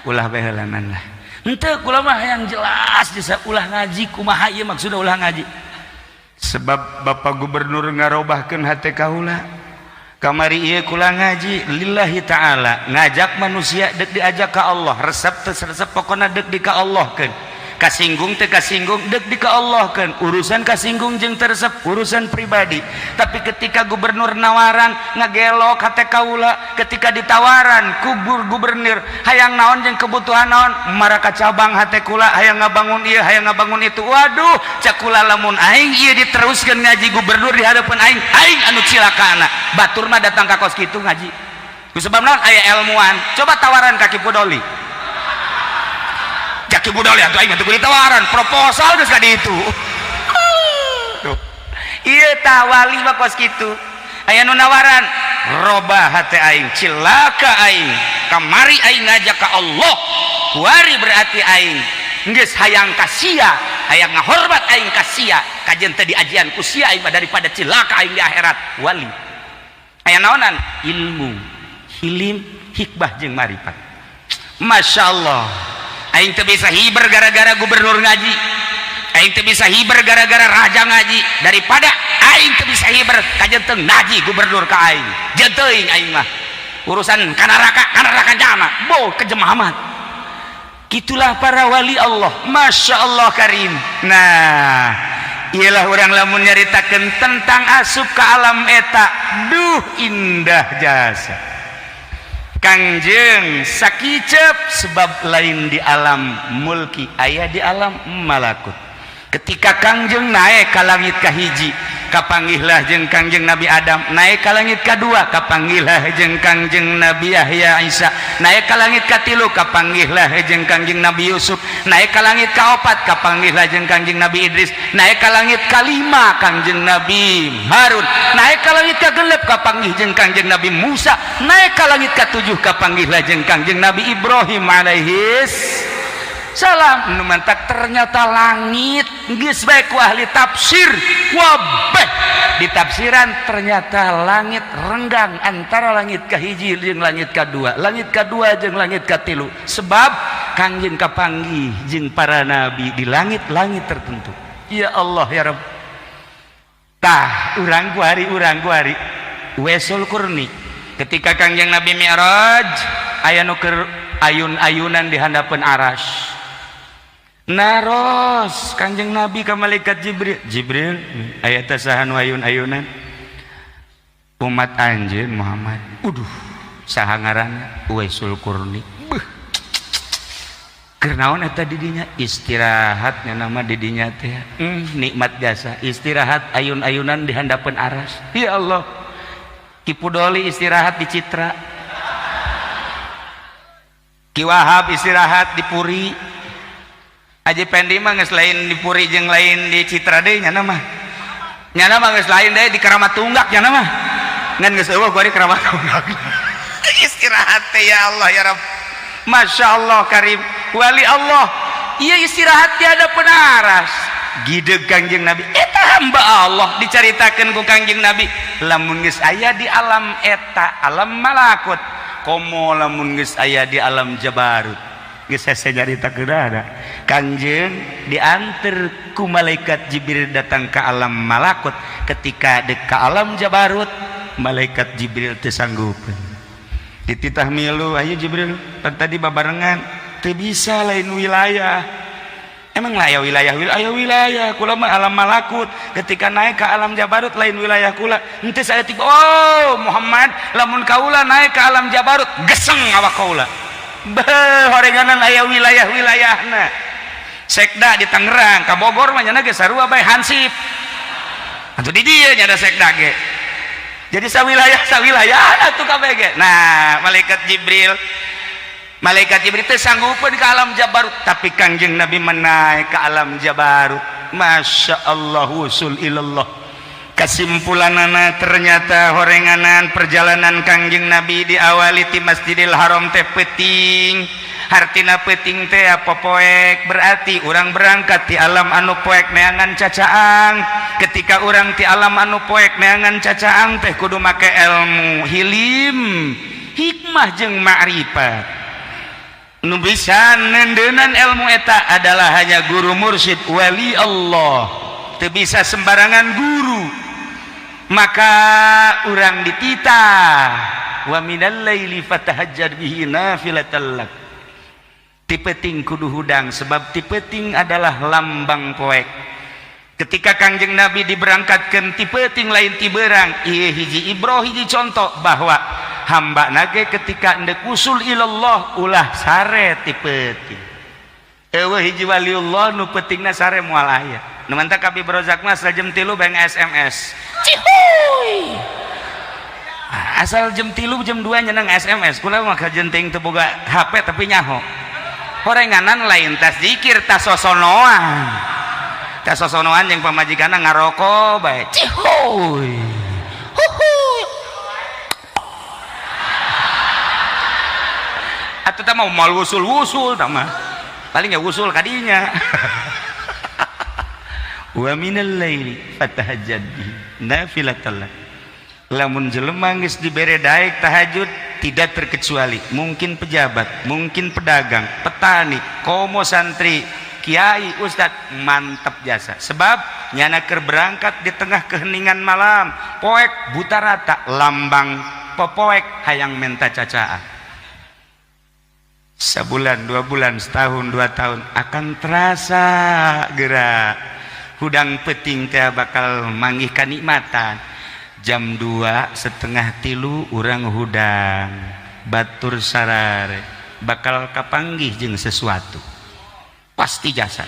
ulah bae heulanan lah henteu kula mah yang jelas bisa ulah ngaji kumaha ieu maksudna ulah ngaji sebab Bapak Gubernur ngarobahkeun hate kaula kamari ieu kula ngaji lillahi ta'ala ngajak manusia dek diajak ka Allah resep teu resep pokona dek di ka Allahkeun kasinggung teu kasinggung dek di ka Allahkeun urusan kasinggung jeung teu resep urusan pribadi tapi ketika gubernur nawaran ngagelok hate kaula ketika ditawaran ku gubernur hayang naon jeung kebutuhan naon maraka cabang hate kula hayang ngabangun ieu hayang ngabangun itu waduh cak kula lamun aing ieu diteruskeun ngaji gubernur di hadapan aing anu cilakana batur mah datang ka kos kitu ngaji ku sebab naon aya ilmuwan coba tawaran kaki Pudoli Jaki Budoli atuh aing atuh ditawaran proposal geus ka ditu. Tuh. Ieu tah wali mah kos kitu. Aya nu nawaran robah hate aing cilaka aing kamari aing ngajak ka Allah. Kuari berarti aing geus hayang ka sia, hayang ngahormat aing ka sia, kajen teh diajian ku sia aing daripada cilaka aing di akhirat. Wali. Aya naonan? Ilmu, hilim, hikmah jeung marifat. Masyaallah. Aing teu bisa hiber gara-gara gubernur ngaji, aing teu bisa hiber gara-gara raja ngaji, daripada aing teu bisa hiber kajen teu ngaji gubernur ka aing jeung teuing aing mah urusan ka neraka jana boh kejam amat Itulah para wali Allah, Masya Allah karim. Nah, ialah orang lamun nyaritakeun tentang asup ke alam eta, duh indah jasa. Kangjeng sakicep sebab lain di alam mulki, aya di alam malakut. Ketika Kangjeng naik ke langit kahiji, kapanggihlah jeung Kangjeng Nabi Adam. Naik ke langit kedua, kapanggihlah jeung Kangjeng Nabi Yahya Isa. Naik ke langit katilu, kapanggihlah jeung Kangjeng Nabi Yusuf. Naik ke langit kaopat, kapanggihlah jeung Kangjeng Nabi Idris. Naik ke langit kalima, Kangjeng Nabi Harun. Naik ke langit kagenep, kapanggih jeung Kangjeng Nabi Musa. Naik ke langit katujuh, kapanggihlah jeung Kangjeng Nabi Ibrahim alaihis salam. Nu mantak ternyata langit geus bae ku ahli tafsir wabeh di tafsiran ternyata langit renggang antara langit kahiji jeung langit kadua, langit kadua jeung langit katilu, sebab Kangjeng kapanggih jeung para nabi di langit-langit tertentu. Ya Allah ya Rabb. Tah urang kuari Wesul Kurni ketika Kangjeng Nabi Mi'raj aya nu keur ayun-ayunan di handapeun aras. Naros Kangjeng Nabi ka malaikat Jibril aya teh saha nu ayun-ayunan? Umat anjeun Muhammad. Saha ngaranna? Wesul Kurni. Keur naon eta di dinya? Istirahat nya nama di dinya teh. Nikmat jasa istirahat ayun-ayunan di handapeun aras. Ya Allah. Ki Pudoli istirahat di Citra. Ki Wahab istirahat di Puri. Haji Pendi mah geus lain di Puri jeung lain di Citra deui nya mah. Nya mah geus lain deui di Keramat Tunggak nya mah. Ngan geus eueuh gua di Keramat Tunggak. Istirahat teh ya Allah ya Rabb. Masya Allah karim. Wali Allah. Ieu istirahat tiada penaras. Gideg Kangjeng Nabi. Eta hamba Allah dicaritakeun ku Kangjeng Nabi. Lamun geus aya di alam eta, alam malakut, komo lamun geus aya di alam jabarut. Geus hese nyaritakeun ada. Kangjeng diantar ku malaikat Jibril datang ke alam malakut. Ketika dek ke alam jabarut, malaikat Jibril teu sanggupeun. Dititah milu, ayo Jibril, tadi babarengan teu bisa lain wilayah. Emang lah aya wilayah kula mah alam malakut. Ketika naik ke alam jabarut lain wilayah kula. Henteu saya tiba, oh Muhammad, lamun kaula naik ke alam jabarut, geseng awak kaula. Beuh horenganan aya wilayah-wilayahna. Sekda di Tangerang, ka Bogor mah nya ge sarua bae Hansip. Atuh di dieu nya ada sekda ge. Jadi sawilayah atuh kabeh ge. Nah, malaikat Jibril teh sanggupeun ka alam jabarut, tapi Kangjeng Nabi menaik ke alam jabarut. Masya Allah usul ilallah. Kesimpulanana ternyata horenganan perjalanan Kangjeng Nabi diawali ti Masjidil Haram teh peuting. Hartina peuting teh apa poek, berarti urang berangkat ti alam anu poek neangan cacaang. Ketika urang ti alam anu poek neangan cacaang teh kudu make ilmu, hilim, hikmah jeung ma'rifat. Nu bisa nendeunan ilmu eta adalah hanya guru mursyid wali Allah. Teu bisa sembarangan guru. Maka urang dititah wa minal laili fatahajjar bihi nafilatan lak. Ti peuting kudu hudang sebab ti peuting adalah lambang poek. Ketika Kangjeng Nabi diberangkatkeun ti peuting lain ti beurang, ieu hiji ibroh hiji contoh bahwa hamba nage ketika endek usul ilallah ulah sare ti peuting. Eueuh hiji waliullah nu peutingna sare moal aya. Nu mantap Abi Brozak mah jam 3 bang SMS. Cihuy. Asal jam 3 jam 2 nyeneng SMS. Kula mah kajenting teu boga HP tapi nyaho. Horenganan lain tas zikir tas sosonoan. Tas sosonoan jeung pamajikanna ngaroko bae. Cihuy. Huhuy. Atuh teh mau mal wusul-wusul tah mah. Paling ya wusul kadinya. Wa minal laili fatahajjad bihi nafilatan lak. Lamun jelema geus dibere daek tahajud tidak terkecuali mungkin pejabat, mungkin pedagang, petani, komo santri, kiai, ustad, mantap jasa. Sebab nyana keur berangkat di tengah keheningan malam, poek buta rata, lambang popoek hayang menta cacaan. Sebulan, 2 bulan, setahun, 2 tahun akan terasa gerak hudang peting teh bakal manggih kanikmatan. Jam 2:30 urang hudang batur sarare bakal kapanggih jeung sesuatu pasti jasa.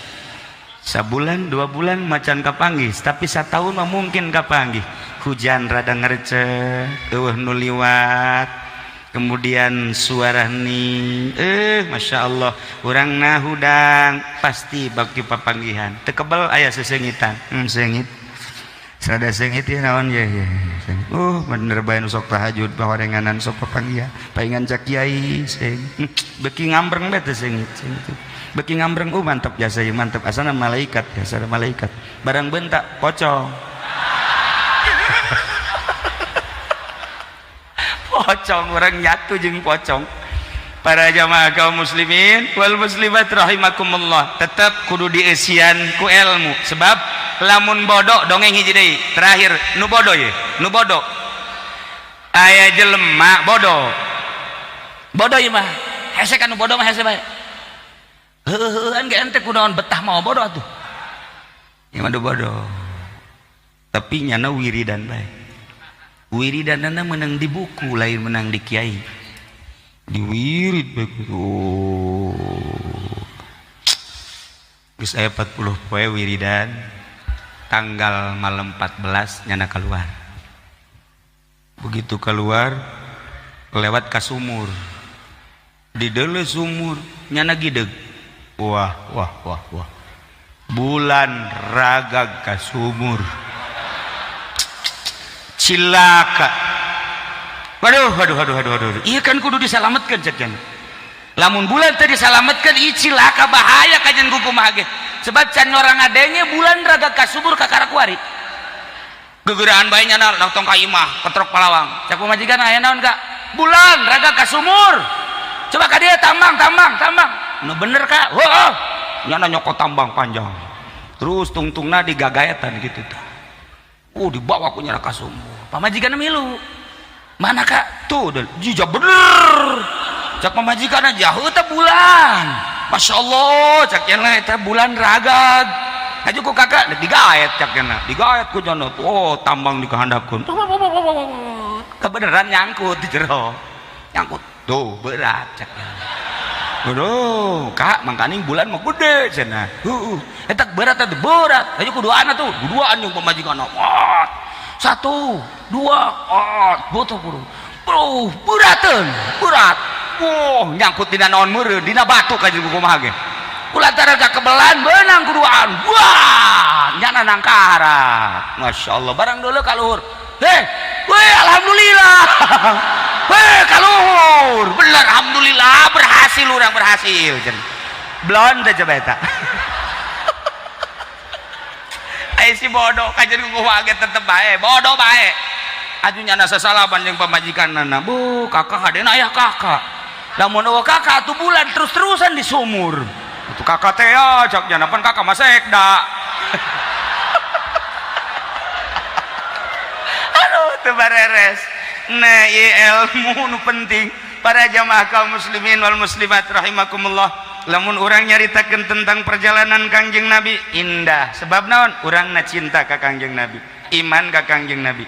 Sebulan 2 bulan macan kapanggih, tapi setahun mah mungkin kapanggih. Hujan rada ngerecek, eueuh nu liwat, kemudian suara nih, masya Allah, orang hudang pasti bagi papanggihan. Tekebel ayah sesengitan, sengit, serada sengit ya naon ya, bener bae sok tahajud bawarenganan sok papanggihan, paingan cak kiai seng, beki ngambreng bete sengit, beki ngambreng, mantap jasa ya mantap, asana malaikat ya, asana malaikat, barang bentak pocong. Pocong orang nyatu jeung pocong. Para jamaah kaum muslimin wal muslimat rahimakumullah, tetap kudu dieusian ku ilmu, sebab lamun bodoh dongeng hiji deui terakhir nu bodoh ye, nu bodoh aya jelema bodoh ieu mah hese kan nu bodoh mah hese bae heuheuan ge ente kunaon betah mau bodoh atuh ieu mah bodoh tapi nyana wiridan bae. Wiridanana menang di buku, lain menang di kiai. Di wirid begitu. Geus aya 40 poe wiridan. Tanggal malam 14 nyana keluar. Begitu keluar lewat ka sumur. Di deuleu sumur nyana gideg. Wah. Bulan ragag ka sumur. Cilaka. Waduh. Iya kan kudu disalametkeun cekeun. Lamun bulan teh disalametkeun ieu cilaka bahaya kajen kumaha ge. Sebab can orang adanya bulan raga ka subur ka karakuari. Gegeuraan bae nyana langsung ka imah ketrok palawang. Cak pamajikan aya naon ka? Bulan raga ka sumur. Coba ka dia tambang. Nu bener ka? Heuh. Nyana nyokot tambang panjang. Terus tungtungna digagaetan gitu tuh. Dibawa ku nyana ka sumur. Pamajikan milu. Mana kak? Tuh, jija bener. Cak pamajikan jauh teh bulan. Masya Allah, cak nyana teh bulan ragag. Aju ku kakak digaet cak nyana. Digaet ku nyana. Tambang dikehandapkeun. Kebeneran nyangkut di jero. Nyangkut. Tuh, berat cak nyana. Aduh, kak, mangkaning bulan mah gede cenah. Eta berat atuh berat. Aju kuduaan tuh, duaan yang pamajikanna. 1, 2, butuh bro, berat. Nyangkut dina naon meureun, dina batu kajen kumaha ge. Kulantaran kakebelan beunang kuduaan. Wah, nyana nangkara. Masyaallah, barang deuleu ka luhur. Alhamdulillah. Kaluhur. Bener alhamdulillah berhasil urang berhasil. Blon teh coba eta. Si bodoh kajen kumaha ge tetep bae, bodoh bae. Aju nyana sasalaban jeung pamajikanna. Bu, kakak hadena aya kakak. Lamun eueuh kakak atuh bulan terus-terusan di sumur. Itu kakak teh ya, cak nyana pan kakak mah sekda. Aduh, teu bareres. Nah, ieu ilmu nu penting. Para jamaah kaum muslimin wal muslimat rahimakumullah. Lamun orang nyaritakeun tentang perjalanan Kangjeng Nabi indah, sebab naon? Urangna cinta ka Kangjeng Nabi, iman ka Kangjeng Nabi.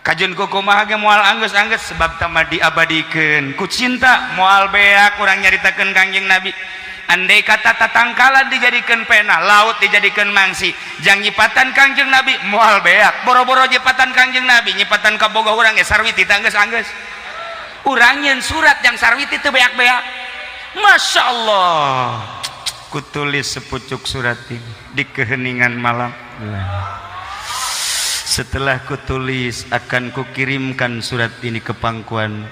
Kajen kumaha ge moal anggeus-anggeus sebab tama diabadikeun ku cinta moal beak urang nyaritakeun Kangjeng Nabi. Andai kata tatangkalan dijadikeun pena, laut dijadikeun mangsi, jang nyipatan Kangjeng Nabi moal beak. Boro-boro nyipatan Kangjeng Nabi, nyipatan ka boga urang ge sarwiti anggeus-anggeus. Urang nyeun surat yang sarwiti teu beak-beak. Masya Allah, kutulis sepucuk surat ini di keheningan malam. Setelah kutulis akan kukirimkan surat ini ke pangkuan.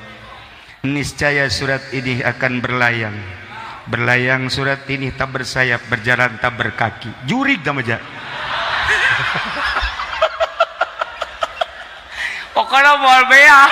Niscaya surat ini akan berlayang. Berlayang surat ini tak bersayap, berjalan tak berkaki. Jurig damaja. Pokoknya moal beak.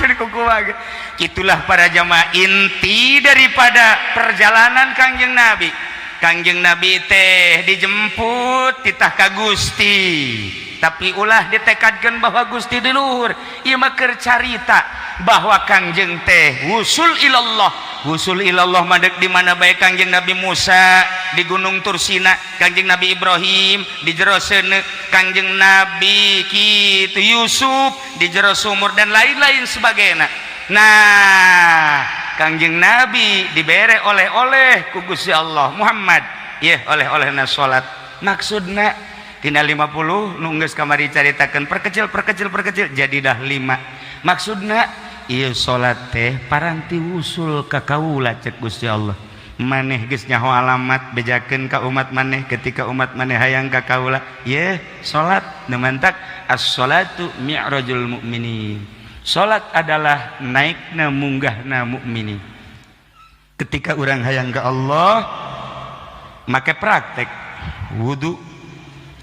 Jadi kuku lagi. Itulah para jamaah inti daripada perjalanan Kangjeng Nabi. Kangjeng Nabi teh dijemput titah ka Gusti tapi ulah ditekadkan bahwa Gusti di luhur. Ieu mah keur carita bahwa Kangjeng teh wusul ilallah madeg di mana bae Kangjeng Nabi Musa di Gunung Tursina, Kangjeng Nabi Ibrahim di jero seuneu, Kangjeng Nabi kitu Yusuf di jero sumur dan lain-lain sebagainya. Nah, Kangjeng Nabi dibere oleh-oleh ku Gusti Allah Muhammad, oleh-olehna salat. Maksudna tina 50 nu geus kamari caritakeun perkecil jadi dah 5. Maksudna ieu salat teh paranti wusul ka kaula cek Gusti Allah. Maneh geus nyaho alamat bejakeun ka umat maneh ketika umat maneh hayang ka kaula. Salat nemantak as-salatu mi'rajul mu'minin. Salat adalah naikna munggahna mukminin. Ketika orang hayang ke Allah, make praktek wudu.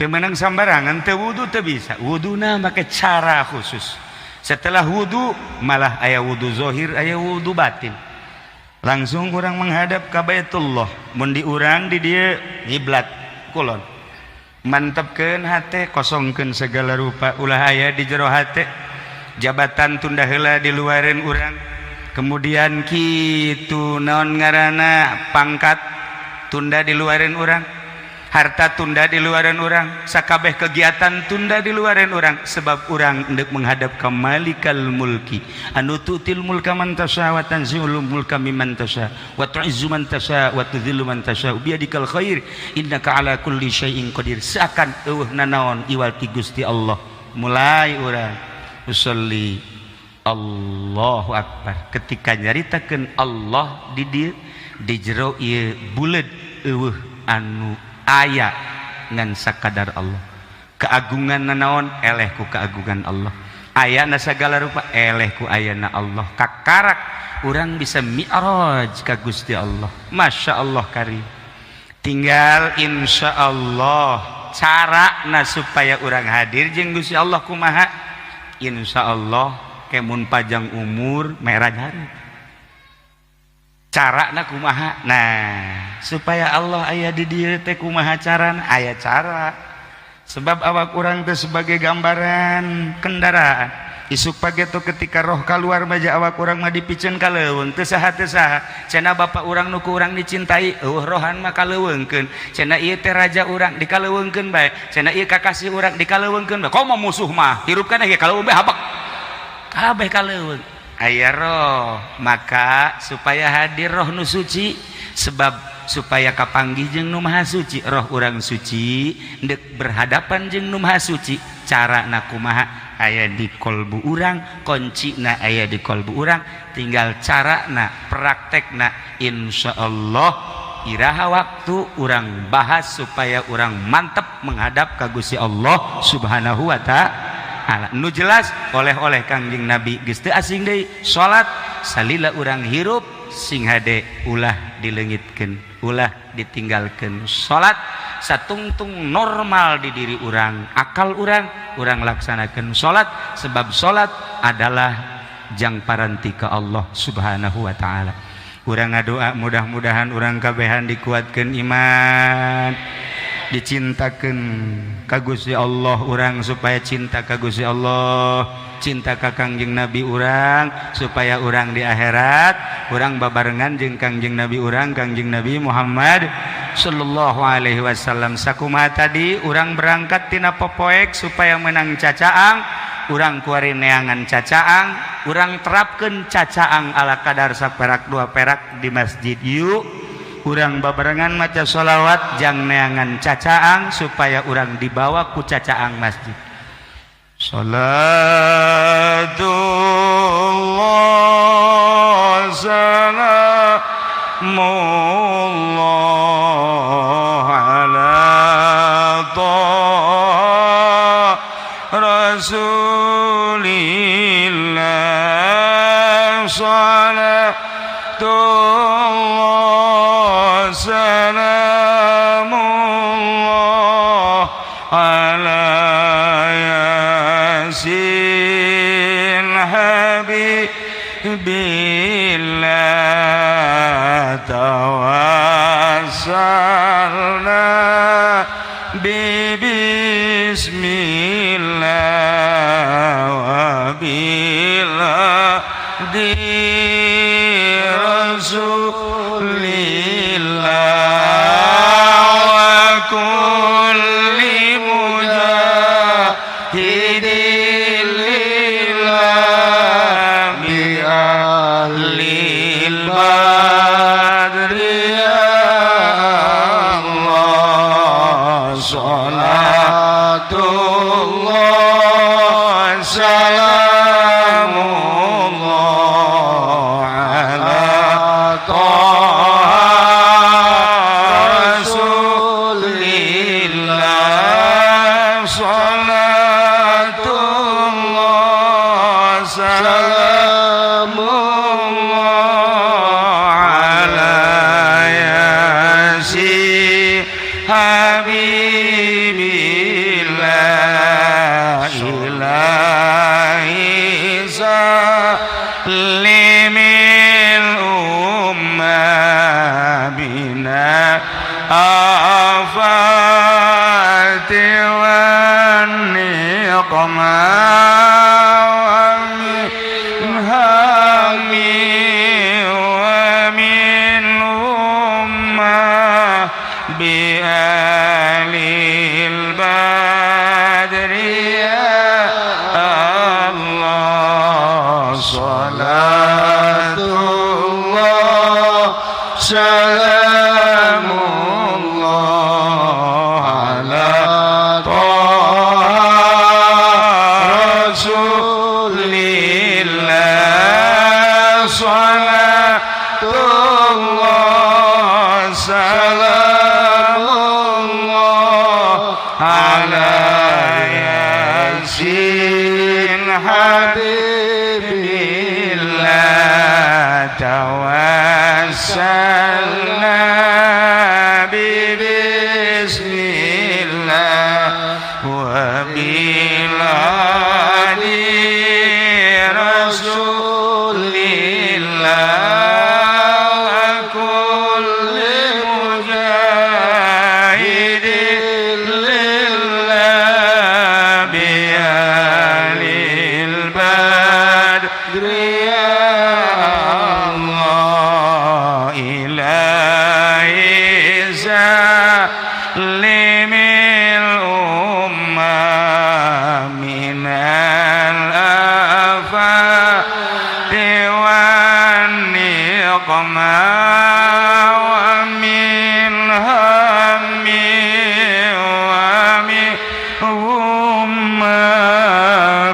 Teu meunang sambarangan, teu wudu teu bisa. Wuduna make cara khusus. Setelah wudu malah aya wudu zahir, aya wudu batin. Langsung orang menghadap ka Baitullah. Mun di urang di dieu kiblat kulon. Mantepkeun hate, kosongkeun segala rupa ulah aya di jero hate. Jabatan tunda heula di luareun urang, kemudian kitu naon ngaranna pangkat tunda di luareun urang, harta tunda di luareun urang, sakabeh kegiatan tunda di luareun urang, sebab urang hendak menghadap ka Malikal Mulki anu tu'til mulka man tasya wa tanzi'ul mulka mimman tasya wa tu'izzu man tasya wa tudhillu man tasya biyadikal khair innaka ala kulli syai'in qadir. Seakan eueuh nanaon iwal ti Gusti Allah. Mulai urang usolli Allahu Akbar, ketika nyaritakeun Allah di dieu di jero ieu buleud eueuh anu aya ngan sakadar Allah. Keagungan naon eleh ku keagungan Allah, ayana sagala rupa eleh ku ayana Allah. Kakarak urang bisa mi'raj ka Gusti Allah. Masya Allah karim. Tinggal insyaallah carana supaya urang hadir jeung Gusti Allah kumaha. Insyaallah kemun pajang umur merah hari carana kumaha. Nah, supaya Allah aya di dieu teh kumaha carana? Aya cara. Sebab awak urang teh sebagai gambaran kendaraan. Isuk pagi tuh ketika roh keluar maja awak urang mah dipikeun ka leuweung teu saha cenah bapak urang nu ku urang dicintai rohan mah kaleuweungkeun, cenah ieu teh raja urang dikaleuweungkeun bae, cenah ieu kakasih urang dikaleuweungkeun bae. Komo musuh mah hirup kana ge kaleuweung bae habak kabeh kaleuweung. Aya roh, maka supaya hadir roh nu suci, sebab supaya kapanggih jeung nu maha suci, roh urang suci ndek berhadapan jeung nu maha suci. Carana kumaha? Aya di kolbu urang, kuncina aya di kolbu urang, tinggal carana praktekna. Insyaallah iraha waktu urang bahas supaya urang mantep menghadap ka Gusti Allah Subhanahu wa ta'ala. Nu jelas oleh-oleh Kangjeng Nabi geus teu asing deui salat salila urang hirup sing hade ulah dileungitkeun, ulah ditinggalkeun. Salat satungtung normal di diri urang, akal urang laksanakeun salat, sebab salat adalah jang paranti ka Allah Subhanahu wa ta'ala. Urang ngadoa mudah-mudahan urang kabehan dikuatkeun iman, dicintakeun ka Gusti Allah urang supaya cinta ka Gusti Allah, cinta ka Kangjeng Nabi urang supaya urang di akhirat urang babarengan jeung Kangjeng Nabi urang, Kangjeng Nabi Muhammad sallallahu alaihi wasallam. Sakumaha tadi urang berangkat tina popoek supaya menang cacaang, urang kuari neangan cacaang, urang terapkeun cacaang ala kadar saperak 2 perak di masjid. Yuk urang babarengan maca sholawat jang neangan cacaang supaya urang dibawa ku cacaang masjid. Salatullah salamullah ala taha rasulillah salatullah salamullah ala yasin habibillah tawassalna bibi bismillah wa bila di rasulillah wa kulli mujahidin lillah bi ahlil badri ya Allah salatullah salamullah ala taha rasulillah salatullah salamullah ala yasin habibillah ilahi salimil ummah bina afati wan niqmah wa min hammi wa min ummah bi alil badri ya Allah salatullah salamullah ala taha rasulillah salatullah salamullah ala yasin habibillah tawassalna bi bismillah wa biladi rasulillah wa kulli mujahidin lillah bi alil badri ya Allah ilahi salimil ummah minal afati wan niqmah wa min hammi wa min ummah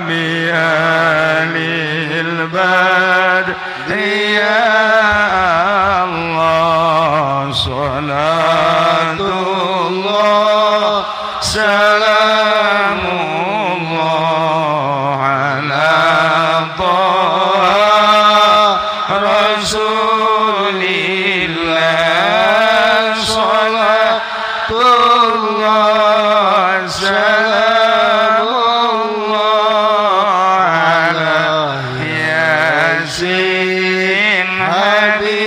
bi alil badri ya Allah salatullah salamullah ala taha rasulillah salatullah salamullah ala yasin habibillah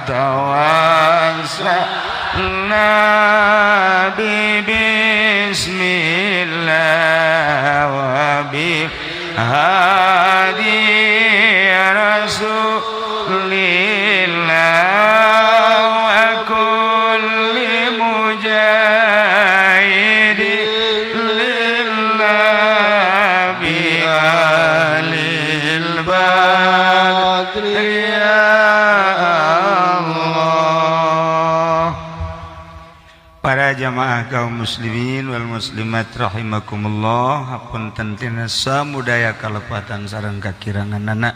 tawassalna bi bismillah wa bi hadi rasulillah wa kulli mujahidin lillah bi alil badri ya Allah. Para jamaah kaum muslimin wal muslimat rahimakumullah, hapunten tina samudaya kalepatan sareng kakirangan anak,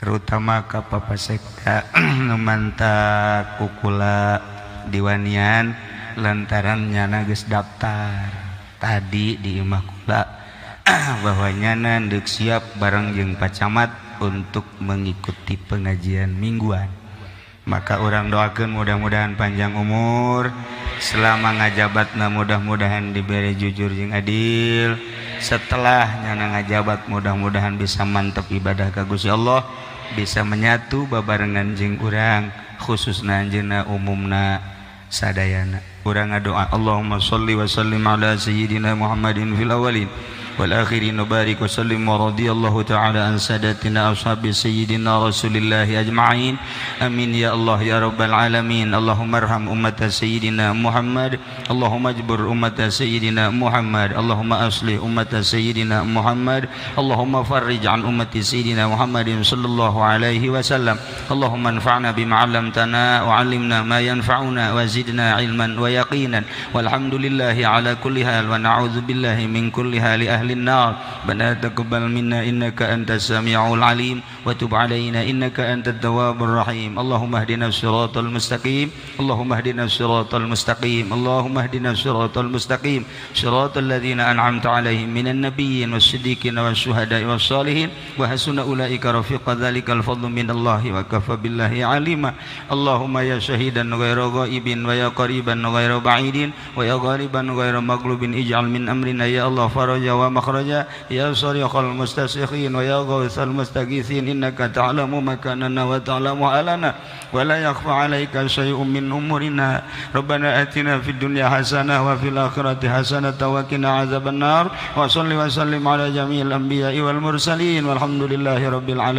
terutama ka papasekta nu manta kukula diwanian lantaran nyana geus daftar tadi di imah kula bahwa nyana deuk siap bareng jeung pacamat untuk mengikuti pengajian mingguan. Maka orang doakeun mudah-mudahan panjang umur, selama ngajabatna mudah-mudahan diberi jujur jeung adil, setelah nyana ngajabat mudah-mudahan bisa mantep ibadah ka Gusti Allah, bisa menyatu babarengan jeung urang khususna anjeunna umumna sadayana urang ngadoa Allahumma sholli wa sallim ala sayyidina Muhammadin fil awwalin wal akhirin barik wa sallim wa radiyallahu ta'ala an sadatina ashabi sayyidina rasulillahi ajma'in amin ya Allah ya rabbal alamin Allahumma arham ummata sayyidina Muhammad Allahumma ajbur ummata sayyidina Muhammad Allahumma aslih ummata sayyidina Muhammad Allahumma farrij an ummati sayyidina Muhammadin sallallahu alaihi wasallam Allahumma anfa'na bima 'allamtana wa 'allimna ma yanfa'una wa zidna ilman wa yaqinan walhamdulillahi ala kulli hal wa na'udzu billahi min kulli hali ahli النار ربنا تقبل منا إنك أنت السميع العليم وتب علينا إنك أنت التواب الرحيم اللهم اهدنا الصراط المستقيم اللهم اهدنا الصراط المستقيم اللهم اهدنا الصراط المستقيم صراط الذين أنعمت عليهم من النبيين والصديقين والشهداء والصالحين وحسن أولئك رفيق ذلك الفضل من الله وكفى بالله عليما اللهم يا شهيدا غير غائب ويا قريبا غير بعيد ويا غالبا غير مغلوب اجعل من أمرنا يا الله فرجا ومخرجا يا صريخ المستصرخين ويا غوث المستغيثين إنك تعلم مكاننا وتعلم حالنا ولا يخفى عليك شيء من أمورنا ربنا آتنا في الدنيا حسنة وفي الآخرة حسنة وقنا عذاب النار وصل وسلم على جميع الأنبياء والمرسلين والحمد لله رب العالمين.